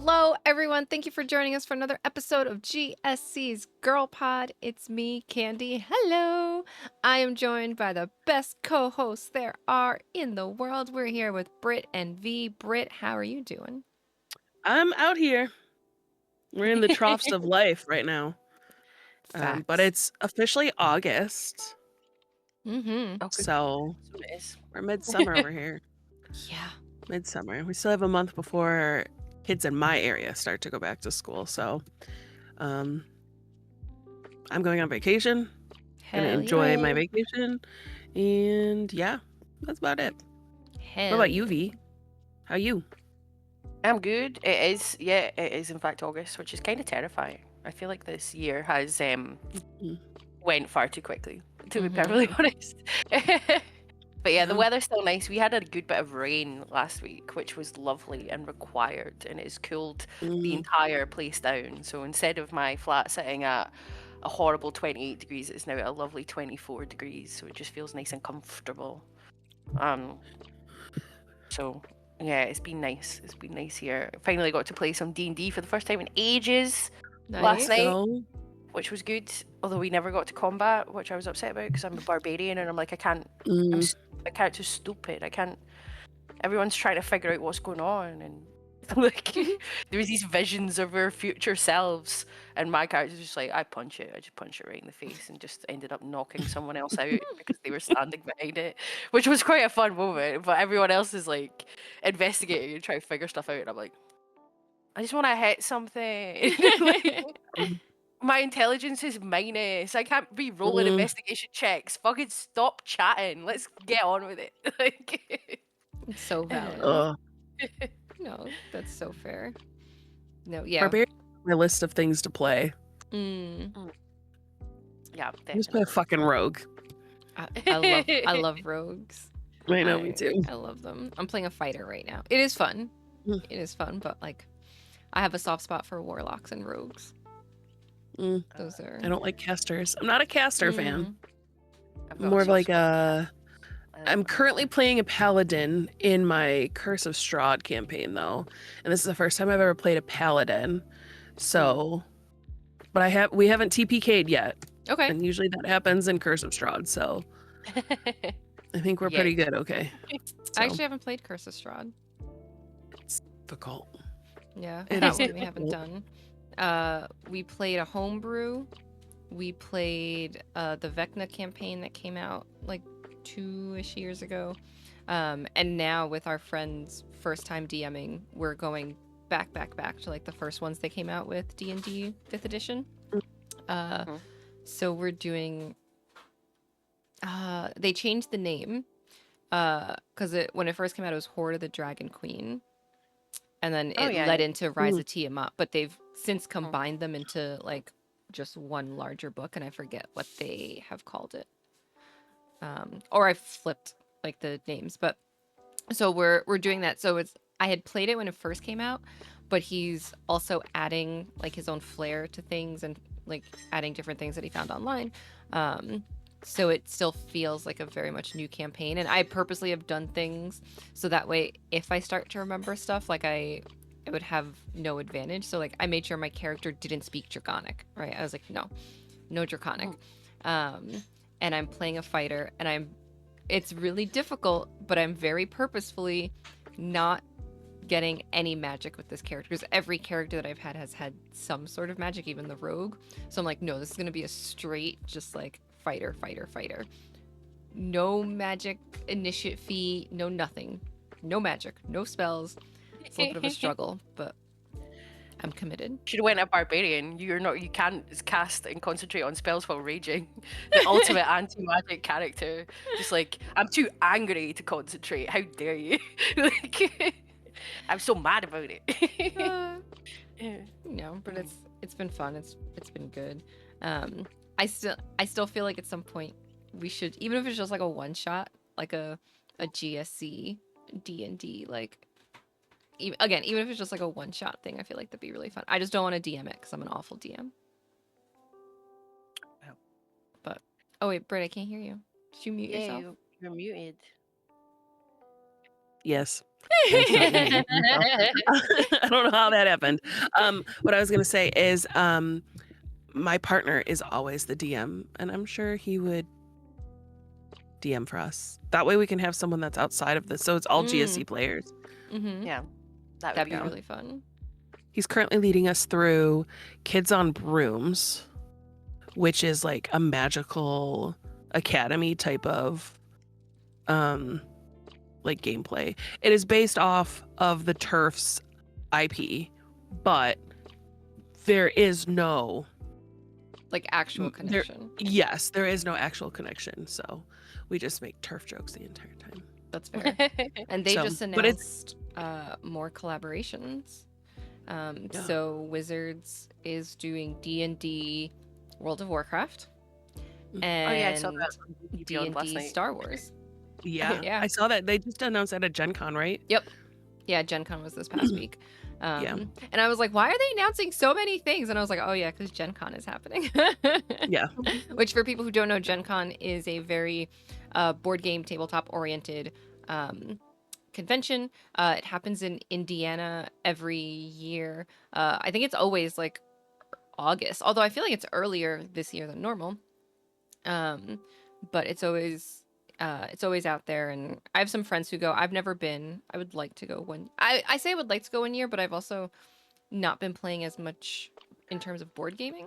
Hello, everyone. Thank you for joining us for another episode of GSC's Girl Pod. It's me, Candy. Hello. I am joined by the best co-hosts there are in the world. We're here with Britt and V. Britt, how are you doing? I'm out here. We're in the troughs of life right now. But Facts. it's officially August, Mm-hmm. Oh, good. so So it is. we're midsummer over here. Yeah. Midsummer. We still have a month before kids in my area start to go back to school. So, um, I'm going on vacation. Gonna Hell enjoy yeah. my vacation, and yeah, that's about it. What Hell about you, yeah. V? How you? I'm good. It is, yeah, it is in fact August, which is kind of terrifying. I feel like this year has Mm. went far too quickly, to be Mhm. perfectly honest. But yeah, the Yeah. weather's still nice. We had a good bit of rain last week, which was lovely and required, and it's cooled the Mm. entire place down. So instead of my flat sitting at a horrible 28 degrees, it's now at a lovely 24 degrees. So it just feels nice and comfortable. So yeah, it's been nice. It's been nice here. Finally got to play some D&D for the first time in ages last Nice. night, So, which was good. Although we never got to combat, which I was upset about because I'm a barbarian and I'm like, I can't. mm, My character's stupid. I can't. Everyone's trying to figure out what's going on, and like there was these visions of our future selves, and my character's just like, I just punch it right in the face, and just ended up knocking someone else out because they were standing behind it, which was quite a fun moment. But everyone else is like investigating and trying to figure stuff out, and I'm like, I just want to hit something. Like, mm, my intelligence is minus. I can't be rolling mm, investigation checks. Fucking stop chatting. Let's get on with it. Like, It's so valid. ugh. No, that's so fair. No, yeah. Barbarian on my list of things to play. Mm. yeah, Just play a definitely. fucking rogue. I love rogues. I know, me too. I love them. I'm playing a fighter right now. It is fun. Mm. It is fun, but like I have a soft spot for warlocks and rogues. Mm. Those are I don't like casters. I'm not a caster fan. I've I'm got more a of soft like spot. I'm currently playing a paladin in my Curse of Strahd campaign though, and this is the first time I've ever played a paladin. So, but we haven't TPK'd yet, Okay. and usually that happens in Curse of Strahd. So I think we're Yeah. pretty good. Okay. I actually haven't played Curse of Strahd. It's difficult. Yeah, It that is one we haven't difficult. done. We played a homebrew. We played the Vecna campaign that came out like 2-ish years ago. And now with our friends' first time DMing, we're going back to like the first ones they came out with, D&D 5th edition. Mhm. So we're doing they changed the name because when it first came out it was Horde of the Dragon Queen, and then Oh it yeah. led into Rise Mm. of Tiamat, but they've since combined them into like just one larger book, and I forget what they have called it. Or I flipped like the names, but so we're doing that. So it's I had played it when it first came out, but he's also adding like his own flair to things and like adding different things that he found online. So it still feels like a very much new campaign, and I purposely have done things so that way if I start to remember stuff, like I would have no advantage. So like I made sure my character didn't speak Draconic, right? I was like, no Draconic. And I'm playing a fighter, and it's really difficult, but I'm very purposefully not getting any magic with this character because every character that I've had has had some sort of magic, even the rogue. So I'm like, no, this is gonna be a straight just like fighter. No magic initiate fee, no nothing. No magic, no spells. It's a little bit of a struggle, but I'm committed. Should have went a barbarian. You can't cast and concentrate on spells while raging. The ultimate anti-magic character. Just like, I'm too angry to concentrate. How dare you? Like, I'm so mad about it. But it's been fun. It's been good. I still feel like at some point we should, even if it's just like a one shot, like a GSC D&D, like even if it's just like a one shot thing, I feel like that'd be really fun. I just don't want to DM it because I'm an awful DM. Oh. But oh wait, Britt, I can't hear you. Did you mute yourself? You're muted. Yes. I saw it in the email. I don't know how that happened. What I was gonna say is, my partner is always the DM, and I'm sure he would DM for us. That way we can have someone that's outside of this. So it's all GSC players. Mm-hmm. Yeah, that would That'd be be fun. really fun. He's currently leading us through Kids on Brooms, which is like a magical academy type of like gameplay. It is based off of the Turf's IP, but there is no Like actual there connection. yes, there is no actual connection. So we just make turf jokes the entire time. That's fair. And they So, just but it's announced more collaborations. Yeah. So Wizards is doing D&D World of Warcraft Oh yeah, I saw and that on Beyond last D&D night. Star Wars. Yeah, Yeah. I saw that they just announced that at Gen Con, right? Yeah, Gen Con was this past week. Yeah. And I was like, why are they announcing so many things? And I was like, oh yeah, because Gen Con is happening. Yeah. Which for people who don't know, Gen Con is a very board game tabletop oriented convention. It happens in Indiana every year. I think it's always like August, although I feel like it's earlier this year than normal. But it's always out there, and I have some friends who go. I've never been. I would like to go one. I say I would like to go one year, but I've also not been playing as much in terms of board gaming.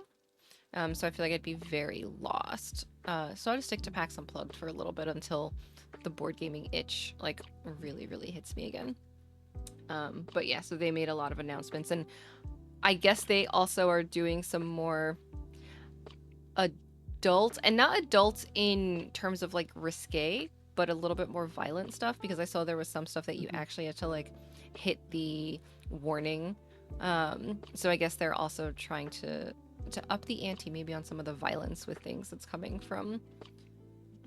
So I feel like I'd be very lost. So I'll just stick to PAX Unplugged for a little bit until the board gaming itch like really, really hits me again. But yeah, so they made a lot of announcements, and I guess they also are doing some more adult, and not adult in terms of like risque, but a little bit more violent stuff, because I saw there was some stuff that you actually had to like hit the warning. So I guess they're also trying to up the ante maybe on some of the violence with things that's coming from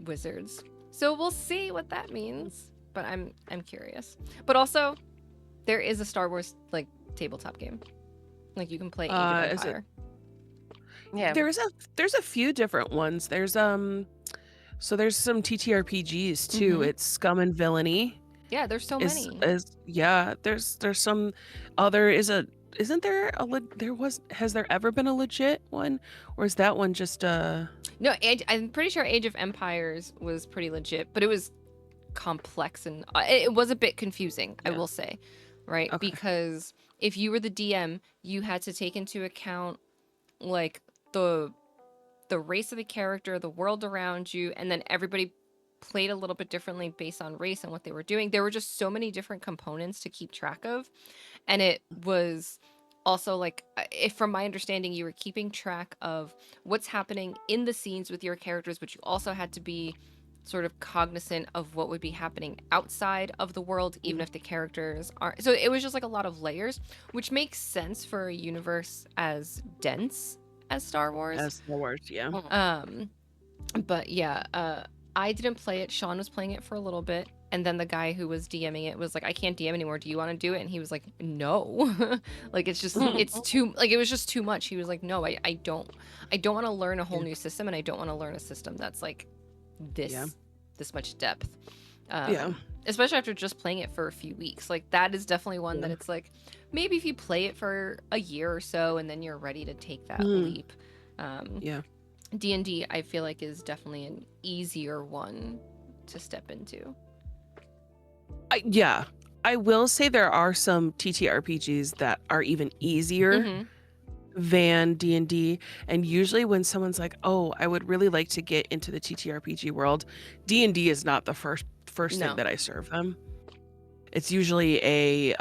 Wizards. So we'll see what that means, but I'm curious. But also there is a Star Wars like tabletop game. Like you can play Age of Is it Empire. Yeah. there's a few different ones. There's so there's some TTRPGs too. Mhm. It's Scum and Villainy. Yeah, there's so Is many. yeah, there's some other isn't there has there ever been a legit one, or is that one just No, I'm pretty sure Age of Empires was pretty legit, but it was complex and it was a bit confusing, I Yeah. will say, right? Okay. Because if you were the DM, you had to take into account like the race of the character, the world around you, and then everybody played a little bit differently based on race and what they were doing. There were just so many different components to keep track of, and it was also like if from my understanding you were keeping track of what's happening in the scenes with your characters, but you also had to be sort of cognizant of what would be happening outside of the world, even if the characters aren't. So it was just like a lot of layers, which makes sense for a universe as dense as Star Wars. as Star Wars? Yeah. But yeah, I didn't play it. Sean was playing it for a little bit, and then the guy who was DMing it was like, "I can't DM anymore. Do you want to do it?" And he was like, "No." Like it's too like it was just too much. He was like, "No, I don't want to learn a whole new system, and I don't want to learn a system that's like this Yeah. this much depth." Yeah. Especially after just playing it for a few weeks. Like that is definitely one that Yeah. it's like maybe if you play it for a year or so and then you're ready to take that Mhm. leap. Yeah. D&D I feel like is definitely an easier one to step into. Yeah. I will say there are some TTRPGs that are even easier Mhm. than D&D, and usually when someone's like, "Oh, I would really like to get into the TTRPG world," D&D is not the first No. thing that I serve them. It's usually a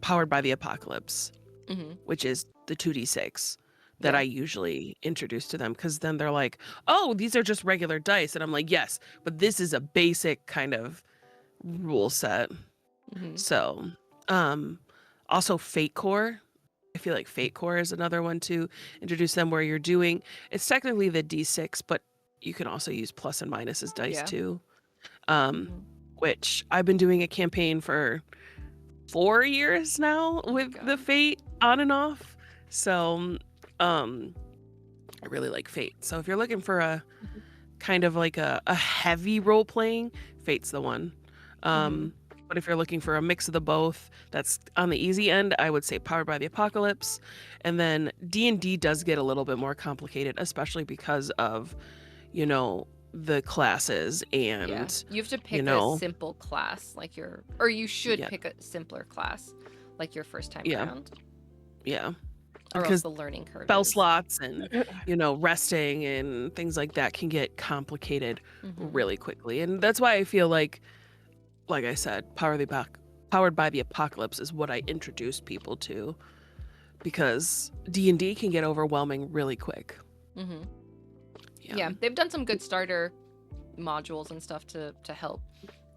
Powered by the Apocalypse, Mhm. which is the 2d6 that Yeah. I usually introduce to them, because then they're like, "Oh, these are just regular dice," and I'm like, "Yes, but this is a basic kind of rule set." Mhm. So, also Fate Core. I feel like Fate Core is another one to introduce them, where you're doing, it's technically the D6, but you can also use plus and minus as dice Yeah. too. Mhm. Which I've been doing a campaign for 4 years now with the God. Fate on and off. So, I really like Fate. So if you're looking for a kind of like a heavy role playing, Fate's the one. Mhm. But if you're looking for a mix of the both, that's on the easy end, I would say Powered by the Apocalypse. And then D&D does get a little bit more complicated, especially because of, you know, the classes Yeah. and, You have to you pick a know, simple class, like or you should yeah, pick a simpler class, like your first time yeah, around, yeah. or else Because the learning curve spell is. slots and, you know, resting and things like that can get complicated Mhm. really quickly. And that's why I feel like I said, Powered by the Apocalypse is what I introduced people to, because D&D can get overwhelming really quick. Mhm. Yeah. Yeah, they've done some good starter modules and stuff to help.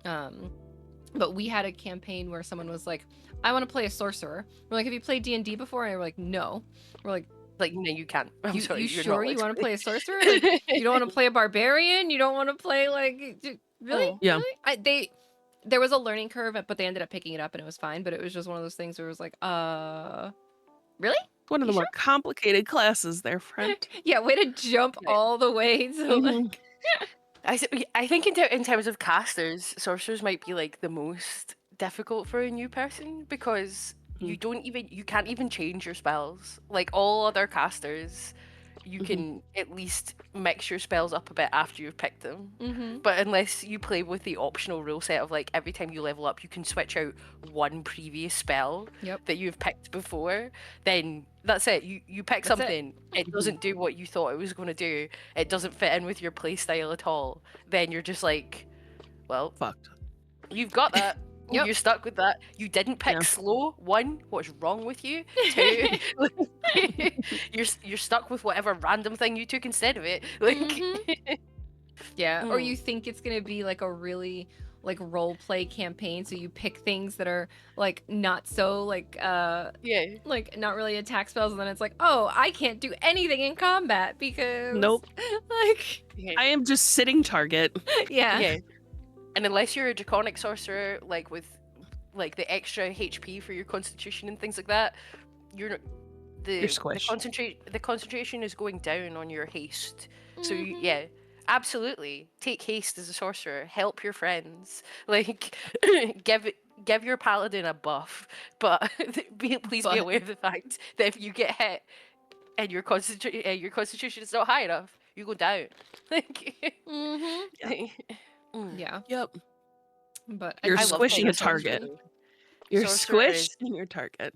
But we had a campaign where someone was like, "I want to play a sorcerer." We're like, "Have you played D&D before?" And they were like, "No." We're like, Like, no, you can't. I'm sorry, you you're sure not you want to allowed play a sorcerer? Like, you don't want to play a barbarian? You don't want to play really? Oh. Yeah. Really? There was a learning curve, but they ended up picking it up and it was fine. But it was just one of those things where it was like, really? One of You the more complicated classes there, friend. Yeah, way to jump Right. all the way to Mhm. I think in terms of casters, sorcerers might be like the most difficult for a new person because you can't even change your spells. Like all other casters, you Mhm. can at least mix your spells up a bit after you've picked them. Mm-hmm. But unless you play with the optional rule set of like every time you level up, you can switch out one previous spell Yep. that you've picked before, then that's it. You pick That's it. something, it doesn't do what you thought it was going to do, it doesn't fit in with your playstyle at all, then you're just like, well, Fucked. you've got that. Yep. You're stuck with that. You didn't pick Yeah. slow. One, what's wrong with you? Two, you're stuck with whatever random thing you took instead of it. Like, Mhm. Yeah, or Mm. you think it's gonna be like a really like role play campaign, so you pick things that are like not so yeah. like not really attack spells, and then it's like, oh, I can't do anything in combat because Nope. like Yeah. I am just sitting target. yeah. Yeah. And unless you're a draconic sorcerer, like with like the extra HP for your constitution and things like that, you're the squished. the concentration is going down on your haste. So Mhm. yeah, absolutely take haste as a sorcerer. Help your friends. Like give your paladin a buff, but please be But- aware of the fact that if you get hit and your constitution is not high enough, you go down. Like, Mhm. Mm. Yeah, Yep. but You're I love squishing playing a target. sorcerer. You're Sorcerer is squished in your target.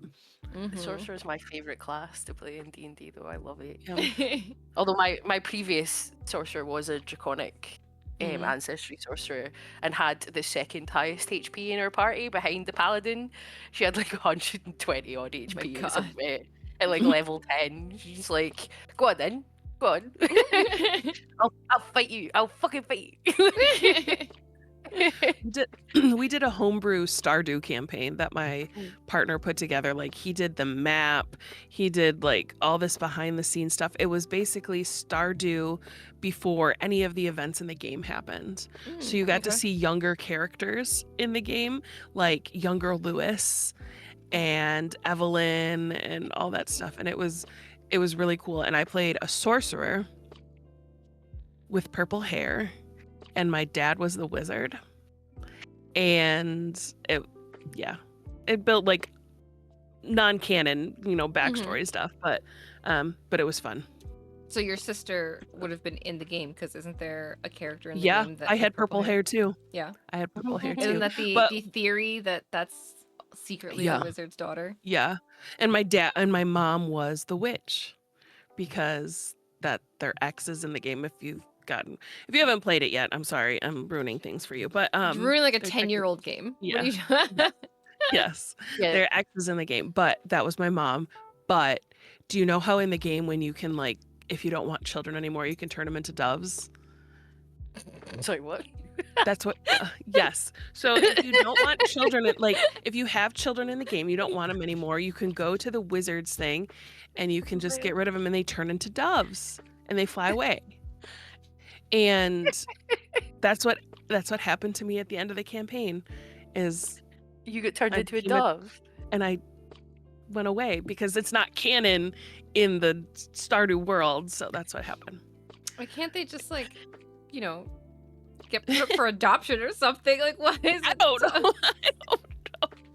Mhm. sorcerer is my favorite class to play in D&D, though. I love it. Yeah. Although my previous sorcerer was a draconic Mhm. ancestry sorcerer and had the second highest HP in her party behind the paladin. She had like 120 odd HP at, at like level 10. She's like, go on then. Go on. I'll fight you. I'll fucking fight you. We did a homebrew Stardew campaign that my partner put together. Like, he did the map, he did like all this behind the scenes stuff. It was basically Stardew before any of the events in the game happened. So you got to see younger characters in the game, like younger Lewis and Evelyn and all that stuff. And it was really cool. And I played a sorcerer with purple hair, and my dad was the wizard. And it built like non-canon, backstory stuff, but it was fun. So your sister would have been in the game because isn't there a character in the Yeah, game that I had had purple hair too. Yeah. I had purple hair Isn't too. that But the theory that that's secretly Yeah. the wizard's daughter? yeah, and my dad and my mom was the witch, because that their ex is in the game. If you haven't played it yet, I'm sorry, I'm ruining things for you. But It's really like a they're 10-year-old game. What Yeah. are you yes, Yeah. their ex is in the game, but that was my mom. But do you know how in the game, when you can, like, if you don't want children anymore, you can turn them into doves? Sorry, what? That's what yes. So if you don't want children, if you have children in the game, you don't want them anymore, you can go to the wizards thing and you can just get rid of them, and they turn into doves and they fly away. And that's what happened to me at the end of the campaign. Is You get turned I into a became a- dove. and I went away because it's not canon in the Stardew world, so that's what happened. Why can't they just like, you know, get put up for adoption or something. Like, why is I it? don't know.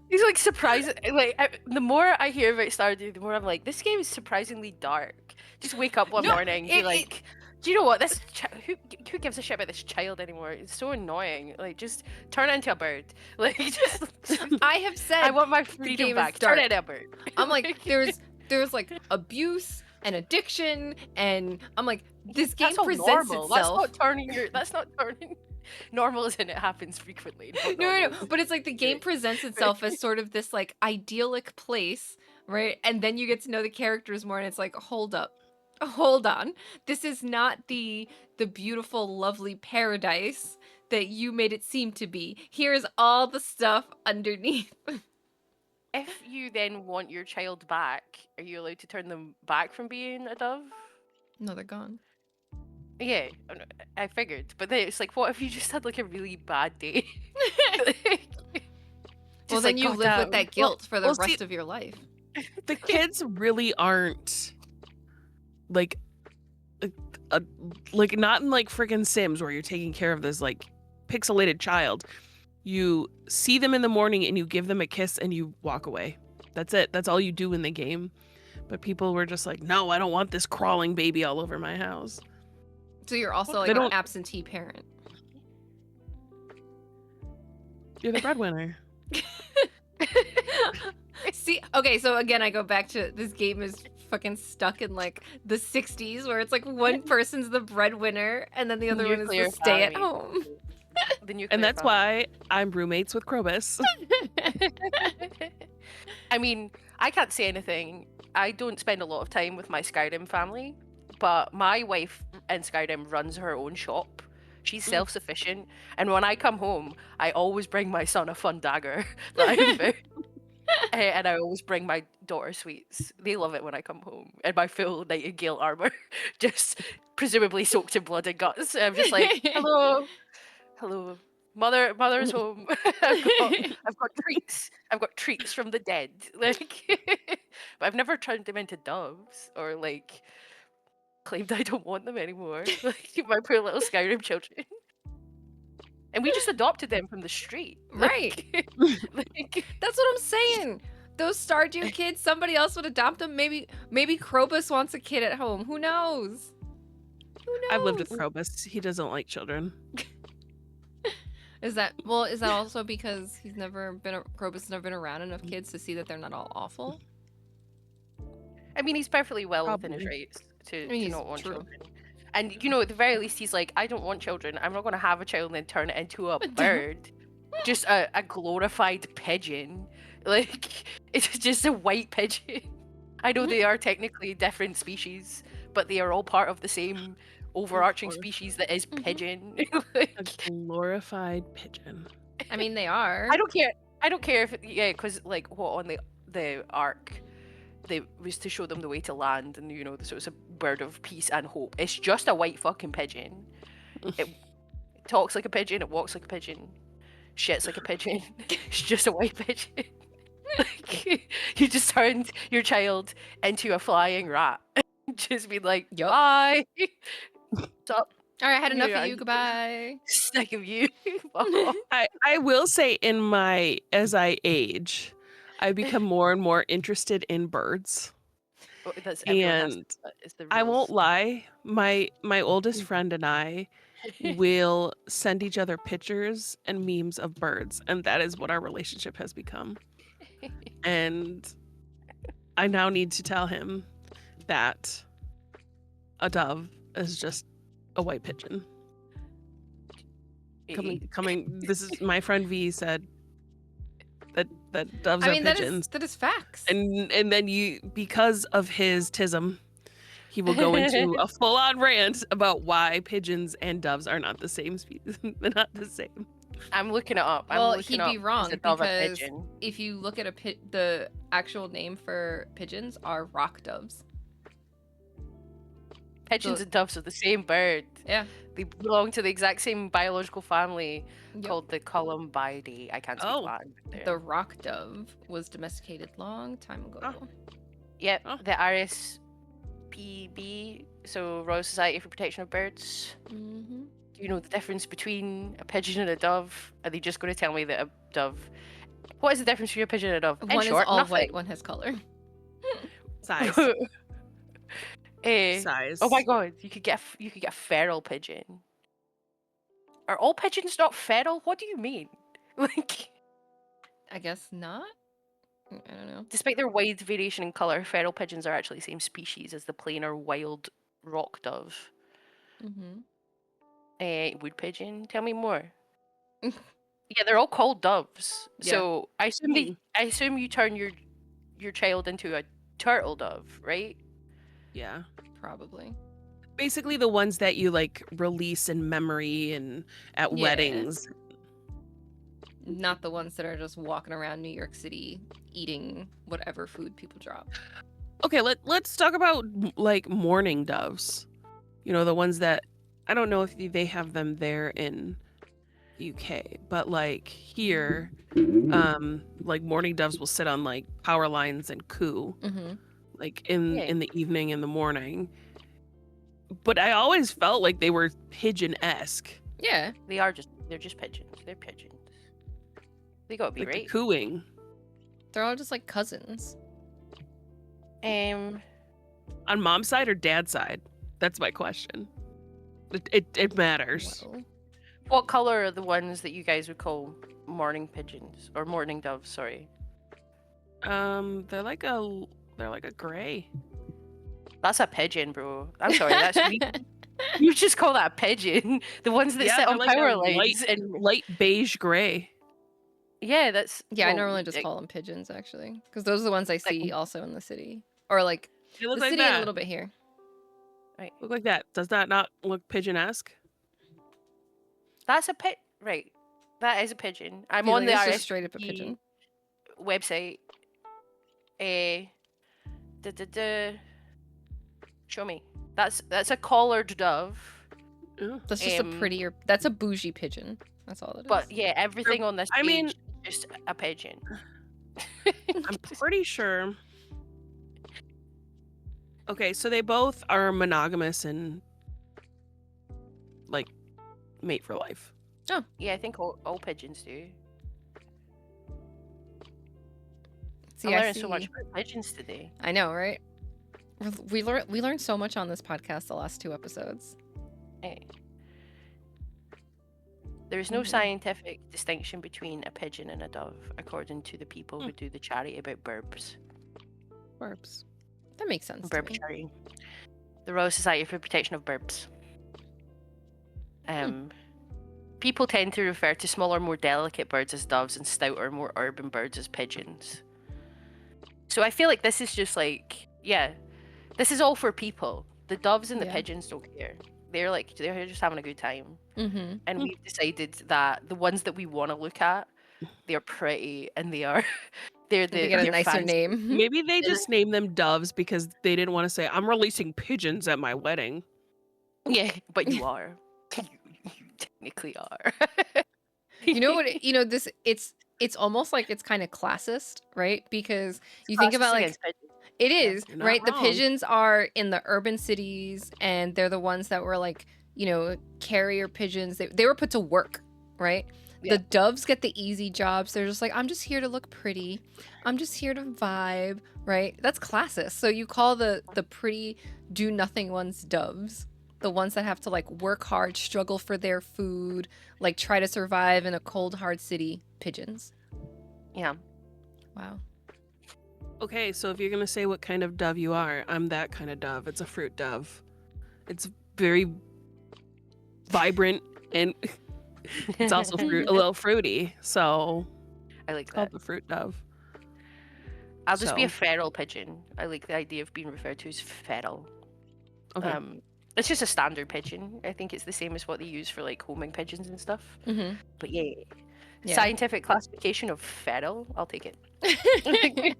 He's like surprising. Like the more I hear about Stardew, the more I'm like, this game is surprisingly dark. Just wake up one No, morning, be like, do you know what? This who gives a shit about this child anymore? It's so annoying. Like, just turn it into a bird. Like, just I have said I want my the freedom game is back. Turn dark. it into a bird. I'm like, there's like abuse and addiction, and I'm like, this game That's all presents normal. itself. That's not turning normal as in it happens frequently. not No, normal. but it's like the game presents itself as sort of this like idyllic place, right? And then you get to know the characters more, and it's like, hold up, hold on, this is not the beautiful, lovely paradise that you made it seem to be. Here's all the stuff underneath. If you then want your child back, are you allowed to turn them back from being a dove? No, they're gone. Yeah, I figured. But then it's like, what if you just had like a really bad day? Well, then you live with that guilt for the rest of your life. The kids really aren't like like not in like freaking Sims where you're taking care of this like pixelated child. You see them in the morning and you give them a kiss and you walk away. That's it. That's all you do in the game. But people were just like, no, I don't want this crawling baby all over my house. So you're also like an absentee parent. You're the breadwinner. See, okay, so again, I go back to this game is fucking stuck in like the 60s where it's like one person's the breadwinner and then the other one is the stay at home. And that's why I'm roommates with Krobus. I mean, I can't say anything. I don't spend a lot of time with my Skyrim family, but my wife in Skyrim runs her own shop. She's self-sufficient, and when I come home, I always bring my son a fun dagger that I found. And I always bring my daughter sweets. They love it when I come home in my full nightingale armor, just presumably soaked in blood and guts. I'm just like, hello, hello, mother's home. I've got treats. I've got treats from the dead. Like, but I've never turned them into doves or like claimed I don't want them anymore. Like my poor little Skyrim children. And we just adopted them from the street. Right. Like, that's what I'm saying. Those Stardew kids, somebody else would adopt them. Maybe Krobus wants a kid at home. Who knows? Who knows? I've lived with Krobus. He doesn't like children. Is that also because Krobus has never been around enough kids to see that they're not all awful? I mean, he's perfectly well within his rights to not want children. And, you know, at the very least, he's like, I don't want children. I'm not going to have a child and then turn it into a bird. Just a glorified pigeon. Like, it's just a white pigeon. I know they are technically different species, but they are all part of the same overarching species that is pigeon. Like, a glorified pigeon. I mean, they are. I don't care. I don't care if, because, like, what on the Ark, they was to show them the way to land, and you know, so it's a bird of peace and hope. It's just a white fucking pigeon. It talks like a pigeon. It walks like a pigeon. Shits like a pigeon. It's just a white pigeon. Like, you just turned your child into a flying rat. Just be like, bye. What's up? All right, I had enough of you. Goodbye. Sick of you. I will say, as I age, I become more and more interested in birds. And I won't lie, my oldest friend and I will send each other pictures and memes of birds, and that is what our relationship has become. And I now need to tell him that a dove is just a white pigeon. Coming. This is my friend V said that doves are pigeons. That is facts. And then because of his tism, he will go into a full-on rant about why pigeons and doves are not the same species. They're not the same. I'm looking it up. Well, he'd be wrong because if you look at the actual name for pigeons are rock doves. Pigeons and doves are the same bird. Yeah. They belong to the exact same biological family called the Columbidae. I can't speak Latin. The rock dove was domesticated long time ago. Yep, the RSPB, so Royal Society for Protection of Birds. Mm-hmm. Do you know the difference between a pigeon and a dove? Are they just going to tell me that a dove? What is the difference between a pigeon and a dove? In One is short, all nothing. white, one has color. Size. Size. Oh my god, you could get a feral pigeon. Are all pigeons not feral? What do you mean? Like, I guess not. I don't know. despite their wide variation in color, feral pigeons are actually the same species as the plain or wild rock dove. Mm-hmm. Wood pigeon. Tell me more. Yeah, they're all called doves. Yeah. So I assume you turn your child into a turtle dove, right? Yeah. Probably. Basically the ones that you like release in memory and at Yeah. weddings. Not the ones that are just walking around New York City eating whatever food people drop. Okay, let's talk about like mourning doves. You know, the ones that I don't know if they have them there in UK, but like here, like mourning doves will sit on like power lines and coo, Mm-hmm. like in Yeah. the evening, in the morning. But I always felt like they were pigeon-esque. Yeah. They're just pigeons. They're pigeons. They gotta be Like the right. cooing. They're all just like cousins. On mom's side or dad's side? That's my question. It matters. Well, What color are the ones that you guys would call morning pigeons or morning doves? Sorry. They're like a gray. That's a pigeon, bro. I'm sorry. That's you just call that a pigeon. The ones that sit they're on like power a lines and light beige gray. yeah, that's yeah, I well, normally just call them pigeons actually, because those are the ones I see also in the city, or like They look the like city and that. a little bit here. Look like that. Does that not look pigeon-esque? That's a pit. Right. That is a pigeon. I'm Yeah, on like, the it's just RSPCA straight up a pigeon. website. Show me. That's a collared dove. Oh. That's just a prettier. That's a bougie pigeon. That's all it is. But yeah, everything on this I page mean- is just a pigeon. I'm pretty sure. Okay, so they both are monogamous and like mate for life. Yeah, I think all pigeons do. See, I I learned so much see. about pigeons today. I know, right? We learned so much on this podcast the last 2 episodes. Hey. There is no Mhm. scientific distinction between a pigeon and a dove, according to the people who do the charity about birds. Barbs. That makes sense. to Bird me. charity. The Royal Society for Protection of Birds. People tend to refer to smaller, more delicate birds as doves and stouter, more urban birds as pigeons. So I feel like this is just like, yeah, this is all for people. The doves and the Yeah. pigeons don't care. They're just having a good time. Mm-hmm. And we've decided that the ones that we want to look at, they're pretty and they are They get a they're nicer fancy. name. Maybe they just named them doves because they didn't want to say, I'm releasing pigeons at my wedding. Yeah, but you are. You technically are. You know what? You know this. It's almost like it's kind of classist, right? Because you think about like it is You're not right. The wrong. pigeons are in the urban cities, and they're the ones that were like carrier pigeons. They were put to work, right? Yeah. The doves get the easy jobs. They're just like, I'm just here to look pretty. I'm just here to vibe, right? That's classist. So you call the pretty do nothing ones doves. The ones that have to like work hard, struggle for their food, like try to survive in a cold, hard city, pigeons. Yeah. Wow. Okay, so if you're going to say what kind of dove you are, I'm that kind of dove. It's a fruit dove. It's very vibrant and it's also a little fruity. So I like it's called that. the fruit dove. I'll just be a So- feral pigeon. I like the idea of being referred to as feral. Okay. It's just a standard pigeon. I think it's the same as what they use for like homing pigeons and stuff. Mm-hmm. But yeah, Yeah. scientific classification of feral, I'll take it.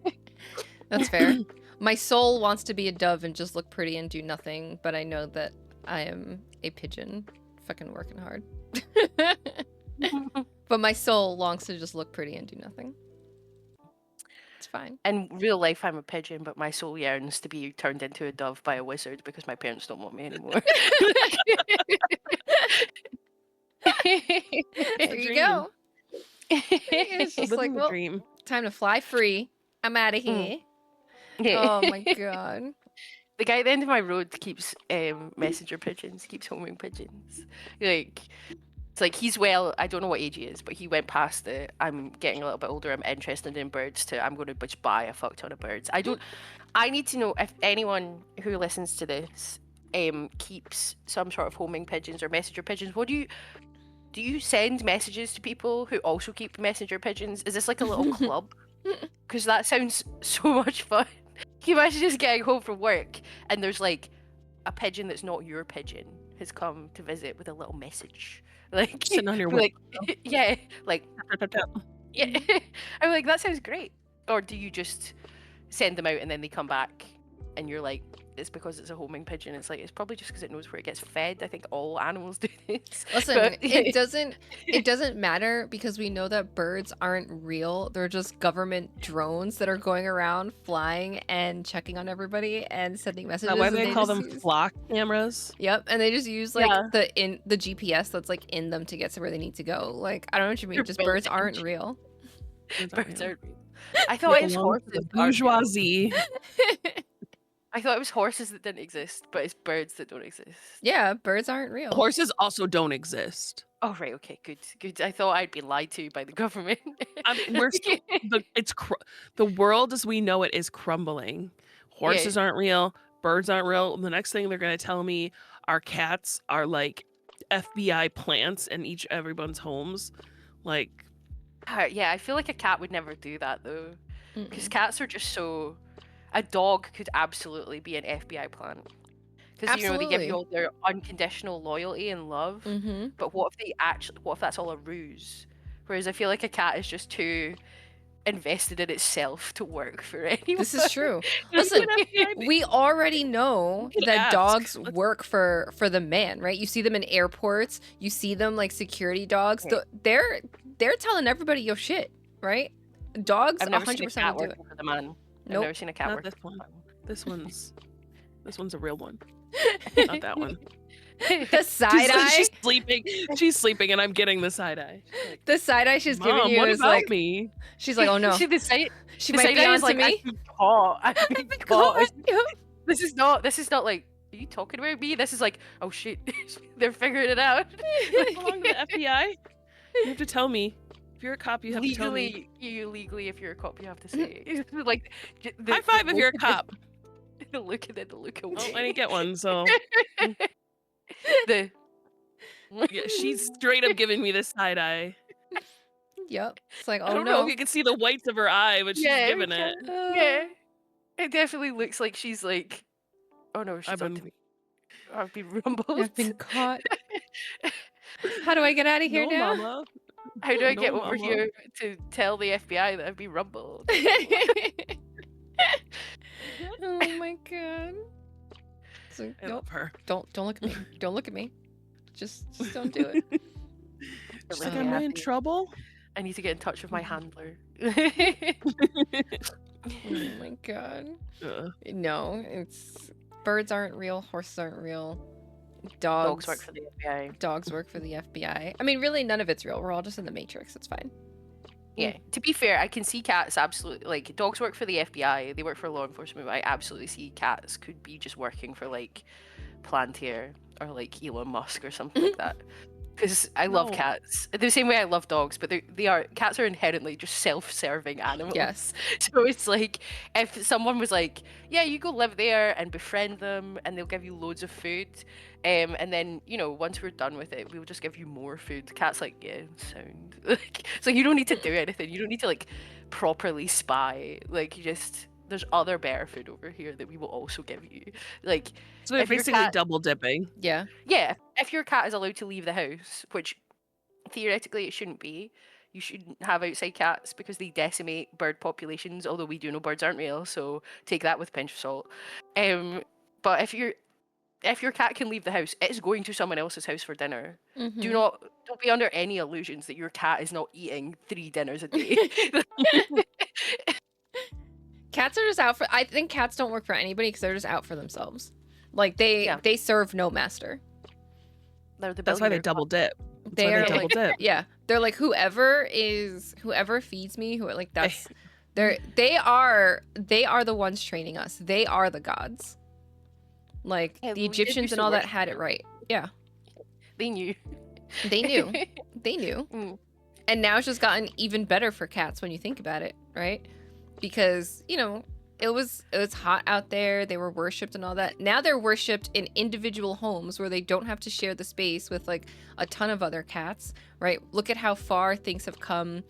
That's fair. My soul wants to be a dove and just look pretty and do nothing, but I know that I am a pigeon, fucking working hard. But my soul longs to just look pretty and do nothing. It's fine. In real life, I'm a pigeon, but my soul yearns to be turned into a dove by a wizard because my parents don't want me anymore. There you go. It's just Living like, the well, dream. time to fly free. I'm out of here. Oh my god. The guy at the end of my road keeps messenger pigeons, keeps homing pigeons. Like, it's like he's well, I don't know what age he is, but he went past the I'm getting a little bit older, I'm interested in birds to I'm going to just buy a fuck ton of birds. I need to know if anyone who listens to this keeps some sort of homing pigeons or messenger pigeons. What do you send messages to people who also keep messenger pigeons? Is this like a little club? Because that sounds so much fun. Can you imagine just getting home from work and there's like a pigeon that's not your pigeon has come to visit with a little message, like Sitting on your like window. yeah, like Tap, tap, tap. yeah. I'm like, that sounds great. Or do you just send them out and then they come back and you're like, it's because it's a homing pigeon? It's like, it's probably just because it knows where it gets fed. I think all animals do this. Listen, But- it doesn't matter because we know that birds aren't real. They're just government drones that are going around flying and checking on everybody and sending Is messages. that why and they call just them use- flock cameras? Yep, and they just use like Yeah. the GPS that's like in them to get to where they need to go. Like, I don't know what you mean. They're Just birds building. aren't real. Birds are. I thought it was Belong to horses. the that aren't real. bourgeoisie. I thought it was horses that didn't exist, but it's birds that don't exist. Yeah, birds aren't real. Horses also don't exist. Oh right, okay, good. I thought I'd been lied to by the government. I mean, we're still the world as we know it is crumbling. Horses aren't real. Birds aren't real. The next thing they're gonna tell me our cats are like FBI plants in everyone's homes. Like, Yeah, I feel like a cat would never do that though, because Mm-mm. cats are just so. A dog could absolutely be an FBI plant, because they give Absolutely. you all their unconditional loyalty and love. Mm-hmm. But what if that's all a ruse? Whereas I feel like a cat is just too invested in itself to work for anyone. This is true. There's Listen, an FBI we already know could that ask. dogs Let's- work for the man, right? You see them in airports. You see them like security dogs. Yeah. They're telling everybody your shit, right? Dogs I've never seen a 100% cat will do it. working for the man. I've Nope. never seen a cat Not work. this one. This one's a real one. Not that one. The side eye. She's sleeping. She's sleeping, and I'm getting the side eye. She's like, The side eye she's Mom, giving you what is about like me? she's like, oh no, See, the side, she the might side be eye is onto like, me. I've been caught. I've been Caught. caught. This is not like, are you talking about me? This is like, oh shit, they're figuring it out. You belong to the FBI. You have to tell me. If you're a cop, you have to tell me. Legally, if you're a cop, you have to say like. High five if you're a cop. The look and then the look away. Well, I didn't get one, so the yeah, she's straight up giving me the side eye. Yep. It's like, I oh don't know no. if you can see the whites of her eye, but she's Yeah, giving we it. yeah, it definitely looks like she's like, oh no, she's I've on been- to me. I've been rumbled. I've been caught. How do I get out of here No, now? mama. How do I No, get over mama. here to tell the FBI that I've been rumbled? Oh my god. So, I nope. love her. Don't look at me. Don't look at me. Just don't do it. She's Really like, am I in happy. trouble? I need to get in touch with my handler. Oh my god. Ugh. No, it's birds aren't real, horses aren't real. Dogs work for the FBI. Dogs work for the FBI. I mean, really, none of it's real. We're all just in the Matrix. It's fine. Yeah, to be fair, I can see cats absolutely like dogs work for the FBI. They work for law enforcement. But I absolutely see cats could be just working for like Plantier or like Elon Musk or something like that. Because I love No. cats the same way I love dogs, but cats are inherently just self-serving animals. Yes. So it's like if someone was like, "Yeah, you go live there and befriend them, and they'll give you loads of food, and then once we're done with it, we'll just give you more food." The cat's like, "Yeah, sound." Like, so you don't need to do anything. You don't need to like properly spy. Like, there's other better food over here that we will also give you. Like, So they're If your basically cat- double dipping. Yeah. yeah, if your cat is allowed to leave the house, which theoretically it shouldn't be, you shouldn't have outside cats because they decimate bird populations, although we do know birds aren't real, so take that with a pinch of salt. But if your cat can leave the house, it's going to someone else's house for dinner. Mhm. Don't be under any illusions that your cat is not eating 3 dinners a day. Cats are just out for. I think cats don't work for anybody because they're just out for themselves. Like they Yeah. they serve no master. They're the That's why they billionaire double dip. why They're they double like, dip. yeah, they're like whoever feeds me, who like that's they are the ones training us. They are the gods. Like Yeah, the we did Egyptians used and to all that worship had it them. right. Yeah, They knew. they knew. They knew. Mm. And now it's just gotten even better for cats when you think about it, right? Because, it was hot out there, they were worshipped and all that. Now they're worshipped in individual homes where they don't have to share the space with like a ton of other cats, right? Look at how far things have come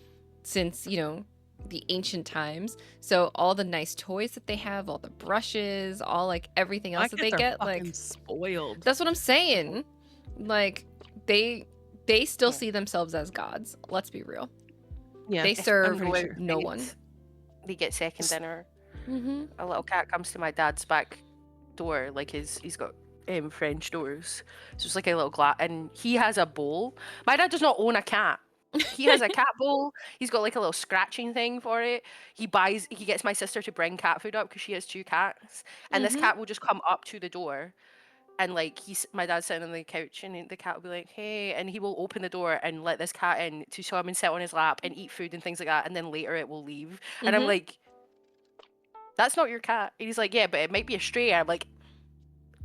since, the ancient times. So all the nice toys that they have, all the brushes, all like everything else that Black they cats are get, fucking like spoiled. that's what I'm saying. Like they still Yeah. see themselves as gods. Let's be real. Yeah, They If serve I'm going no out, one. They get second dinner. Mm-hmm. A little cat comes to my dad's back door, like he's got French doors. So it's like a little glass, and he has a bowl. My dad does not own a cat. He has a cat bowl. He's got like a little scratching thing for it. He gets my sister to bring cat food up because she has 2 cats, and this Mhm. cat will just come up to the door, and like my dad's sitting on the couch, and the cat will be like, "Hey," and he will open the door and let this cat in to come and sit on his lap and eat food and things like that, and then later it will leave. And I'm Mhm. like, "That's not your cat." And he's like, "Yeah, but it might be a stray." And I'm like,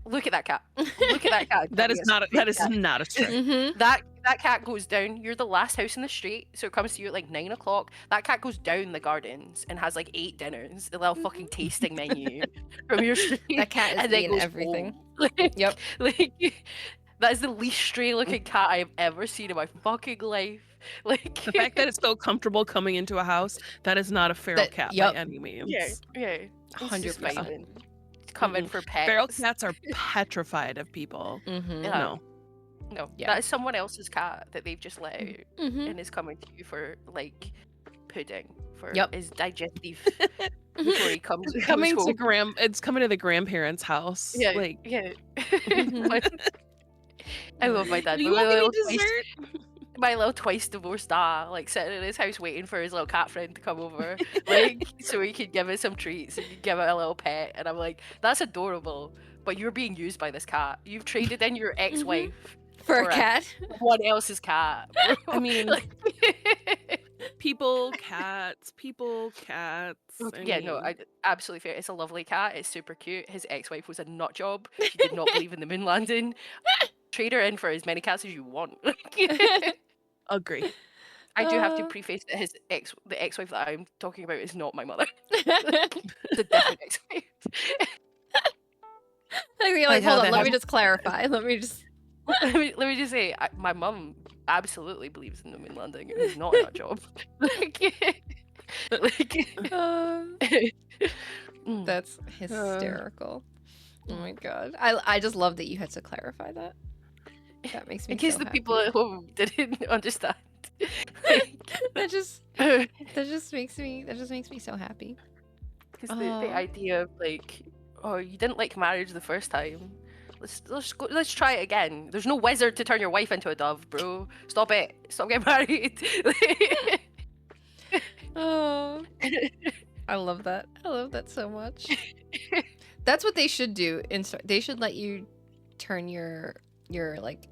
"Look at that cat. Look at that cat. that is not a stray. Mhm. That cat goes down. You're the last house in the street, so it comes to you at like 9 o'clock. That cat goes down the gardens and has like 8 dinners, a little fucking tasting menu from your street. That cat is and then eating goes everything. home. Like, Yep. Like that is the least stray looking cat I've ever seen in my fucking life. Like The fact that it's so comfortable coming into a house, that is not a feral That- cat yep. by any means. yeah, it's just 100%. fine. Come in for pets. Feral cats are petrified of people. Mhm. Yeah. No. No, Yeah. that is someone else's cat that they've just let out Mhm. and is coming to you for like pudding for Yep. his digestive before he comes Coming goes to home. it's coming to the grandparents' house. Yeah, Like, yeah. Mhm. I love my dad. do but you want any twice, dessert? my little twice divorced dad, like sitting in his house waiting for his little cat friend to come over, like so he could give it some treats and give it a little pet. And I'm like, that's adorable, but you're being used by this cat. You've traded in your ex-wife For a cat. someone else's cat. Bro. I mean, Like- people, cats. Yeah, no, I absolutely fair. It's a lovely cat. It's super cute. His ex-wife was a nut job. She did not believe in the moon landing. Trade her in for as many cats as you want. Agree. I do have to preface that the ex-wife that I'm talking about is not my mother. The different ex-wife. You're like, Like how hold on, that let me happened. just clarify. Let me just. let me just say, my mum absolutely believes in the moon landing. It is not a nut job. Mm. That's hysterical. Oh my god. I just love that you had to clarify that. That makes me In case so the happy. people at home didn't understand. Like, that just makes me so happy. Because the idea of like, oh, you didn't like marriage the first time. Let's try it again. There's no wizard to turn your wife into a dove, bro. Stop it. Stop getting married. Oh, I love that. I love that so much. That's what they should do. They should let you turn your like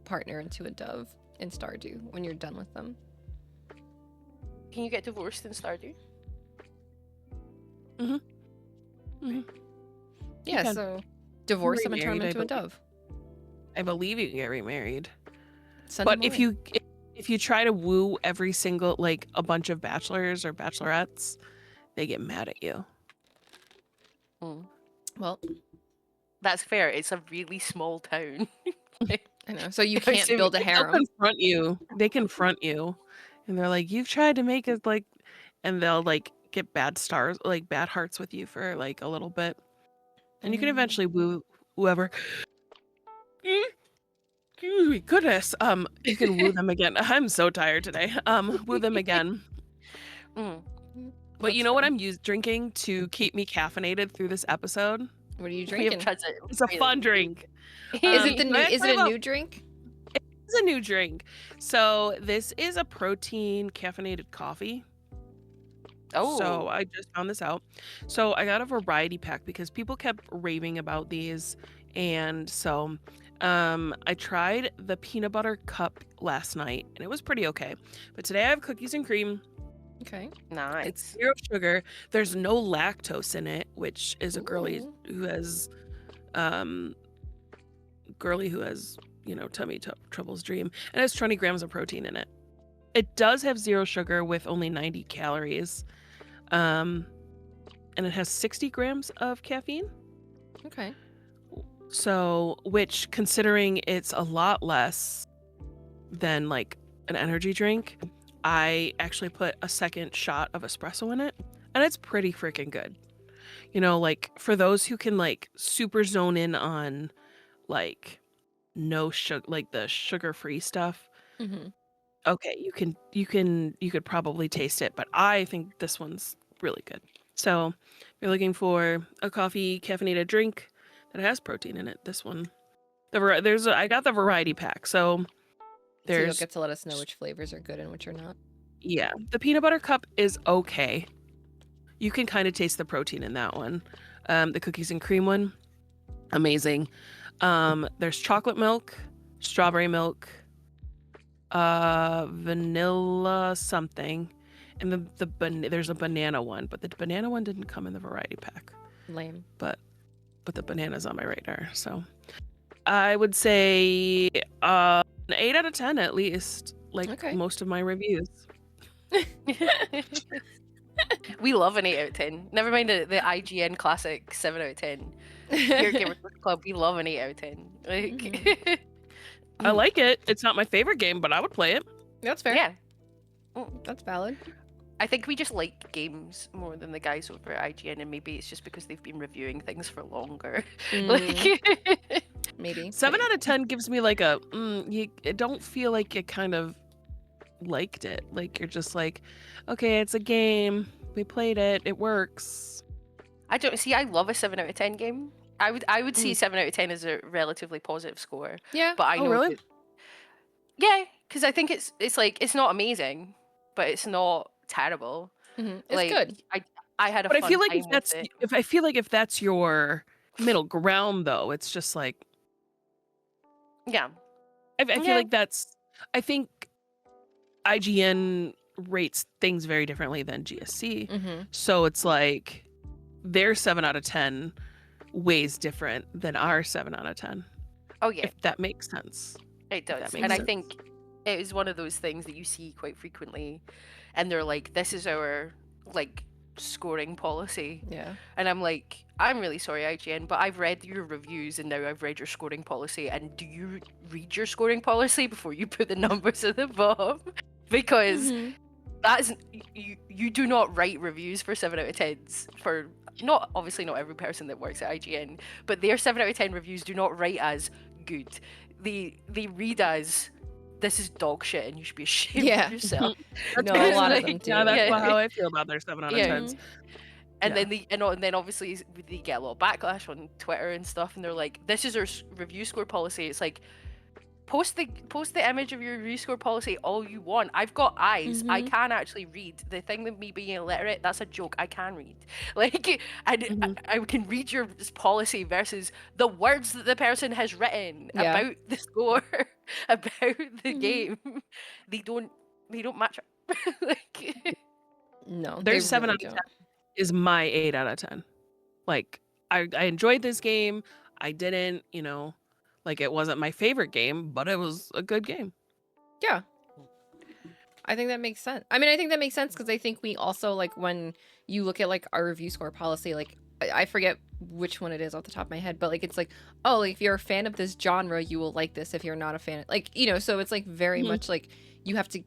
partner into a dove in Stardew when you're done with them. Can you get divorced in Stardew? Yeah, can. so divorce them and turn them Remarried, I into a dove. I believe you can get remarried. Send But them away. if you try to woo every single, like, a bunch of bachelors or bachelorettes, they get mad at you. Well, That's fair. It's a really small town. I know. So you I can't assume build a they'll harem. They confront you, and they're like, "You've tried to make us like," and they'll like get bad stars, like bad hearts with you for like a little bit, and you can eventually woo whoever. Goodness, you can woo them again. I'm so tired today. Woo them again. Mm. But you know what I'm drinking to keep me caffeinated through this episode? What are you We have drinking? tried to It's a fun drink. Is it the can new? I Is talk it a about- new drink? It's a new drink. So this is a protein caffeinated coffee. Oh, So I just found this out. So I got a variety pack because people kept raving about these. And so I tried the peanut butter cup last night, and it was pretty okay. But today I have cookies and cream. Okay. It's Nice. 0 sugar. There's no lactose in it, which is a Ooh. um, girly who has, tummy troubles dream. And it has 20 grams of protein in it. It does have 0 sugar with only 90 calories. And it has 60 grams of caffeine. Okay. So, which considering it's a lot less than like an energy drink, I actually put a second shot of espresso in it, and it's pretty freaking good. Like for those who can like super zone in on like no sugar, like the sugar-free stuff. Mm-hmm. Okay, you could probably taste it, but I think this one's really good. So, if you're looking for a coffee caffeinated drink that has protein in it, this one. I got the variety pack, so So you'll there's get to let us know which flavors are good and which are not. yeah, the peanut butter cup is okay. You can kind of taste the protein in that one. The cookies and cream one, amazing. There's chocolate milk, strawberry milk, vanilla something, and there's a banana one, but the banana one didn't come in the variety pack. Lame. But the banana's on my radar, so I would say an 8 out of 10 at least, like Okay. most of my reviews. We love an 8 out of 10. Never mind the IGN classic 7 out of 10. Here at Gamers Club, we love an 8 out of 10. Like, I like it. It's not my favorite game, but I would play it. That's fair. yeah. That's valid. I think we just like games more than the guys over at IGN, and maybe it's just because they've been reviewing things for longer. Like, Maybe. 7 out of 10 gives me like a you don't feel like you kind of liked it. Like you're just like, okay, it's a game. We played it. It works. I don't see. I love a 7 out of 10 game. I would see 7 out of 10 as a relatively positive score. Yeah. But I know really? that- yeah, because I think it's like it's not amazing, but it's not terrible. Mm-hmm. It's Like, good. I had a But I fun feel like time with it. I feel like if that's your middle ground though, it's just like Yeah. I feel Yeah. like I think IGN rates things very differently than GSC. Mm-hmm. So it's like their 7 out of 10 weighs different than our 7 out of 10. Oh yeah, If that makes sense. it that does. makes And I sense. think it is one of those things that you see quite frequently, and they're like, "This is our like scoring policy," Yeah. and I'm like, "I'm really sorry, IGN, but I've read your reviews and now I've read your scoring policy. And do you read your scoring policy before you put the numbers at the bottom? Because Mm-hmm. that is you do not write reviews for 7 out of 10s for not obviously not every person that works at IGN, but their 7 out of 10 reviews do not write as good. They read as this is dog shit and you should be ashamed Yeah. of yourself. No, a lot of Like, them do. Yeah, that's Yeah. how I feel about their 7 out of Yeah. 10s. And Yeah. then obviously they get a lot of backlash on Twitter and stuff, and they're like, "This is our review score policy." It's like, post the image of your review score policy all you want. I've got eyes. I Mhm. can actually read. The thing with me being illiterate, that's a joke. I can read. Like, I can read your policy versus the words that the person has written Yeah. about the score, about the Mhm. game. They don't match up. Like, No. Their they 7 really out of 10 don't. is my 8 out of 10. Like I enjoyed this game. I didn't, like it wasn't my favorite game, but it was a good game. Yeah. I think that makes sense. I mean, I think that makes sense because I think we also like when you look at like our review score policy, like I forget which one it is off the top of my head, but like it's like, oh, like if you're a fan of this genre, you will like this. If you're not a fan, like so it's like very Mhm. much like you have to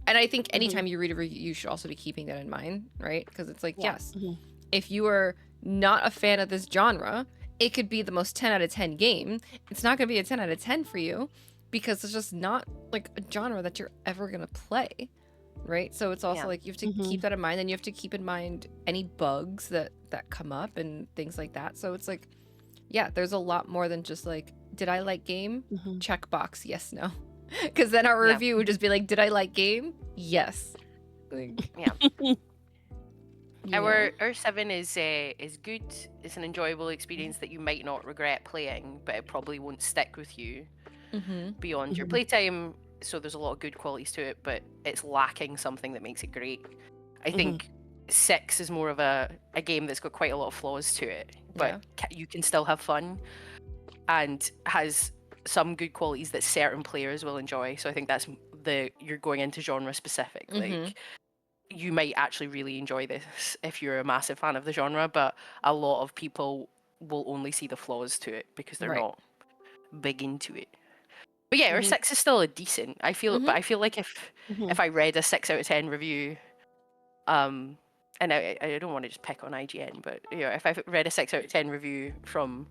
and I think anytime you read a review, you should also be keeping that in mind, right? Because it's like, Yeah. yes, Mhm. if you are not a fan of this genre, it could be the most 10 out of 10 game. It's not going to be a 10 out of 10 for you because it's just not like a genre that you're ever going to play, right? So it's also Yeah. like you have to keep that in mind, and you have to keep in mind any bugs that come up and things like that. So it's like, yeah, there's a lot more than just like, did I like game? Mhm. Checkbox, yes, no. Because then our Yeah. review would just be like, did I like game? Yes. Like, yeah. Our 7 is good. It's an enjoyable experience that you might not regret playing, but it probably won't stick with you beyond your playtime. So there's a lot of good qualities to it, but it's lacking something that makes it great. I think 6 is more of a game that's got quite a lot of flaws to it, but you can still have fun and has some good qualities that certain players will enjoy. So I think that's you're going into genre specific. Like you might actually really enjoy this if you're a massive fan of the genre, but a lot of people will only see the flaws to it because they're not big into it. But yeah, our 6 is still a decent. I feel, but I feel like if I read a 6 out of 10 review, and I don't want to just pick on IGN, but you know, if I read a 6 out of 10 review from